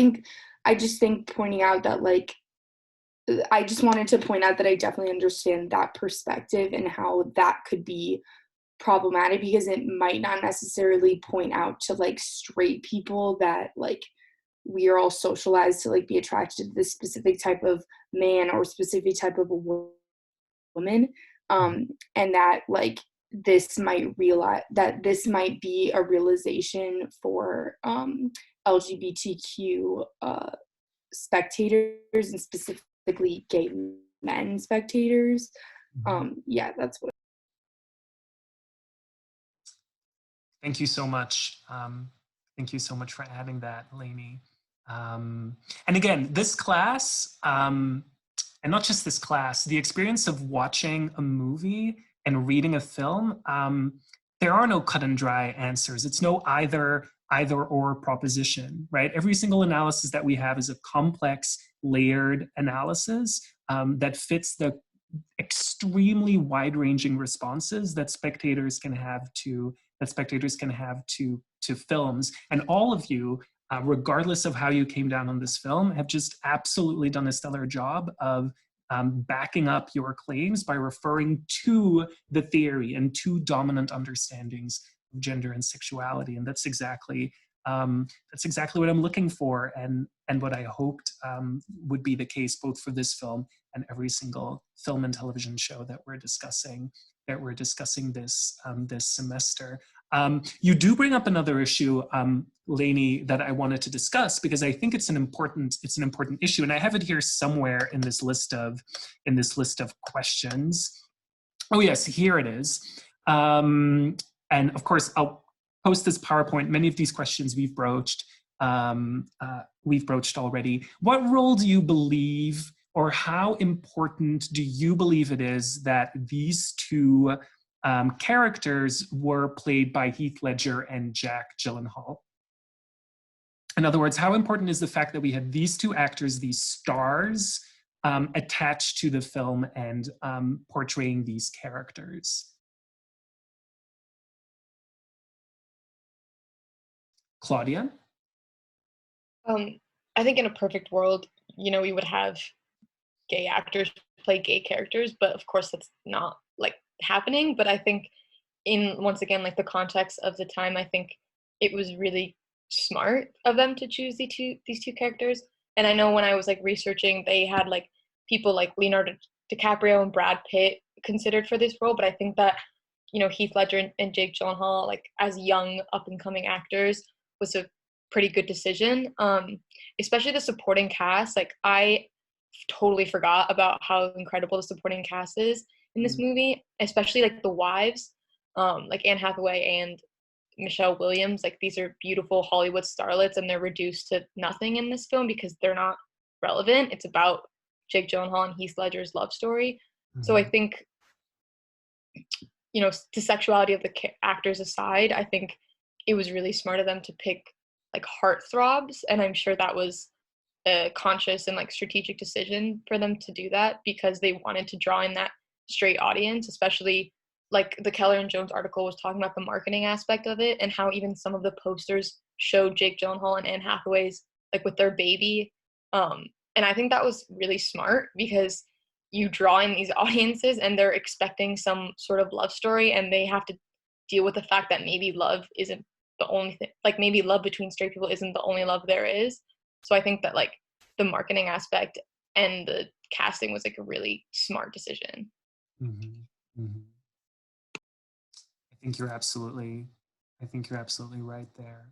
just think pointing out that like I just wanted to point out that I definitely understand that perspective and how that could be problematic, because it might not necessarily point out to like straight people that like we are all socialized to like be attracted to this specific type of man or specific type of a woman, and that like this might be a realization for LGBTQ spectators, and specifically gay men spectators. Yeah, that's what. Thank you so much. Thank you so much for adding that, Lainey. And again, this class, and not just this class, the experience of watching a movie and reading a film, there are no cut and dry answers. It's no either either or proposition, right? Every single analysis that we have is a complex, layered analysis that fits the extremely wide-ranging responses that spectators can have to films. And all of you, regardless of how you came down on this film, have just absolutely done a stellar job of backing up your claims by referring to the theory and to dominant understandings of gender and sexuality. And that's exactly what I'm looking for, and what I hoped would be the case both for this film and every single film and television show that we're discussing this semester. You do bring up another issue, Lainey, that I wanted to discuss, because I think it's an important issue, and I have it here somewhere in this list of questions. Oh yes, here it is. And of course, I'll post this PowerPoint. Many of these questions we've broached already. What role do you believe, or how important do you believe it is that these two characters were played by Heath Ledger and Jack Gyllenhaal? In other words, how important is the fact that we had these two actors, these stars, attached to the film and portraying these characters? Claudia? I think in a perfect world, we would have gay actors play gay characters, but of course that's not like happening. But I think once again, like the context of the time, I think it was really smart of them to choose these two characters. And I know when I was like researching, they had like people like Leonardo DiCaprio and Brad Pitt considered for this role, but I think that Heath Ledger and Jake Gyllenhaal, like as young up and coming actors, was a pretty good decision. Especially the supporting cast. Like I totally forgot about how incredible the supporting cast is in this movie, especially like the wives, like Anne Hathaway and Michelle Williams. Like these are beautiful Hollywood starlets, and they're reduced to nothing in this film because they're not relevant. It's about Jake Gyllenhaal and Heath Ledger's love story. So I think, the sexuality of the actors aside, I think it was really smart of them to pick like heartthrobs, and I'm sure that was a conscious and like strategic decision for them to do that because they wanted to draw in that straight audience, especially like the Keller and Jones article was talking about the marketing aspect of it and how even some of the posters showed Jake Gyllenhaal and Anne Hathaway's like with their baby. And I think that was really smart because you draw in these audiences and they're expecting some sort of love story, and they have to deal with the fact that maybe love isn't the only thing, like maybe love between straight people isn't the only love there is. So I think that like the marketing aspect and the casting was like a really smart decision. Mm-hmm. Mm-hmm. I think you're absolutely right there,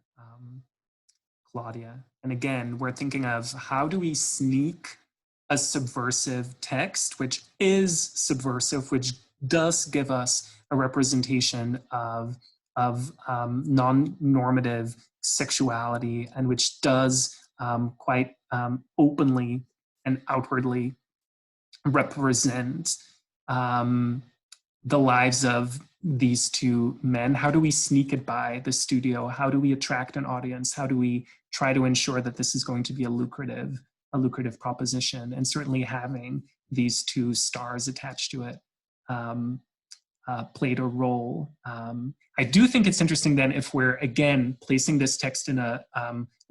Claudia. And again, we're thinking of how do we sneak a subversive text, which is subversive, which does give us a representation of non-normative sexuality, and which does quite openly and outwardly represent the lives of these two men. How do we sneak it by the studio? How do we attract an audience? How do we try to ensure that this is going to be a lucrative proposition? And certainly having these two stars attached to it played a role. I do think it's interesting then if we're again placing this text in a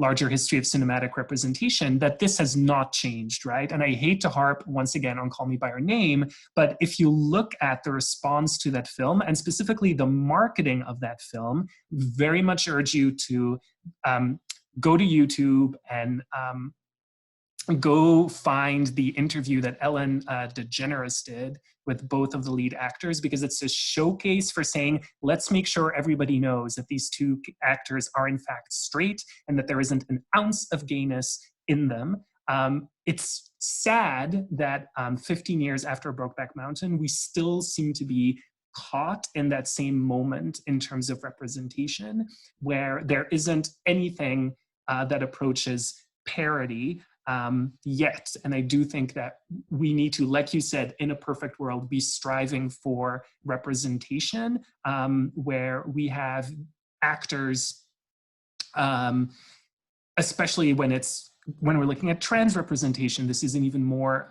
larger history of cinematic representation, that this has not changed, right? And I hate to harp once again on Call Me By Your Name, but if you look at the response to that film and specifically the marketing of that film, very much urge you to go to YouTube and go find the interview that Ellen DeGeneres did with both of the lead actors, because it's a showcase for saying, let's make sure everybody knows that these two actors are in fact straight and that there isn't an ounce of gayness in them. It's sad that 15 years after Brokeback Mountain, we still seem to be caught in that same moment in terms of representation, where there isn't anything that approaches parody yet. And I do think that we need to, like you said, in a perfect world, be striving for representation where we have actors especially when we're looking at trans representation, this is an even more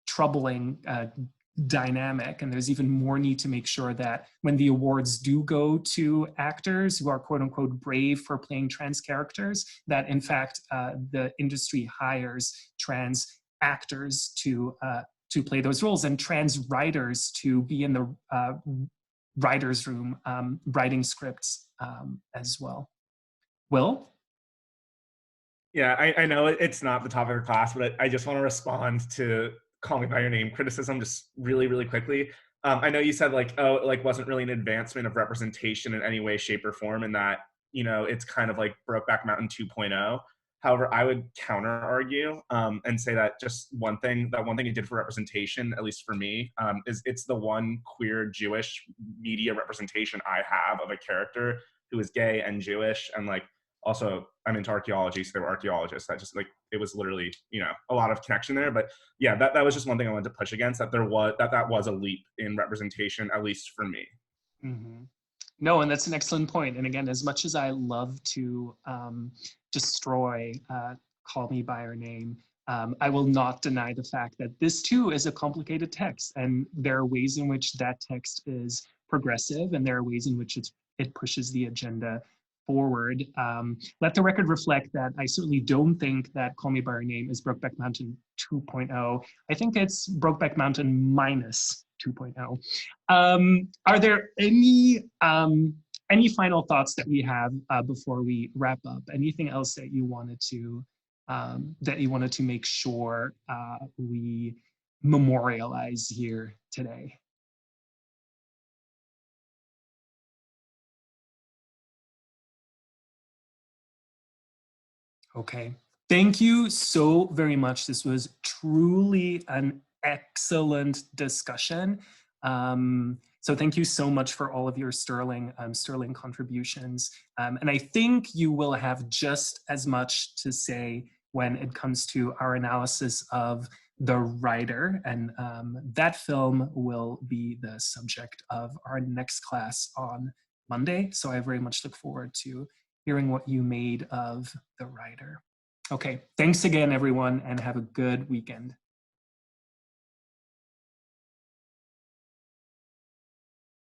troubling dynamic, and there's even more need to make sure that when the awards do go to actors who are quote unquote brave for playing trans characters, that in fact the industry hires trans actors to play those roles, and trans writers to be in the writer's room writing scripts as well. Will? Yeah, I know it's not the topic of class, but I just want to respond to Call Me By Your Name criticism just really, really quickly. I know you said like, oh, it like wasn't really an advancement of representation in any way, shape, or form, and that, you know, it's kind of like Brokeback Mountain 2.0. However, I would counter argue and say that just one thing it did for representation, at least for me, is it's the one queer Jewish media representation I have of a character who is gay and Jewish, and like, also I'm into archaeology, so there were archaeologists that just like, it was literally, you know, a lot of connection there. But yeah, that was just one thing I wanted to push against, that that was a leap in representation, at least for me. Mm-hmm. No, and that's an excellent point. And again, as much as I love to destroy Call Me By Your Name, I will not deny the fact that this too is a complicated text, and there are ways in which that text is progressive, and there are ways in which it pushes the agenda forward. Let the record reflect that I certainly don't think that Call Me By Your Name is Brokeback Mountain 2.0. I think it's Brokeback Mountain minus 2.0. Are there any final thoughts that we have before we wrap up? Anything else that you wanted to make sure we memorialize here today? Okay, thank you so very much. This was truly an excellent discussion. So thank you so much for all of your sterling contributions. And I think you will have just as much to say when it comes to our analysis of The Rider. And that film will be the subject of our next class on Monday. So I very much look forward to hearing what you made of The Rider. Okay, thanks again, everyone, and have a good weekend.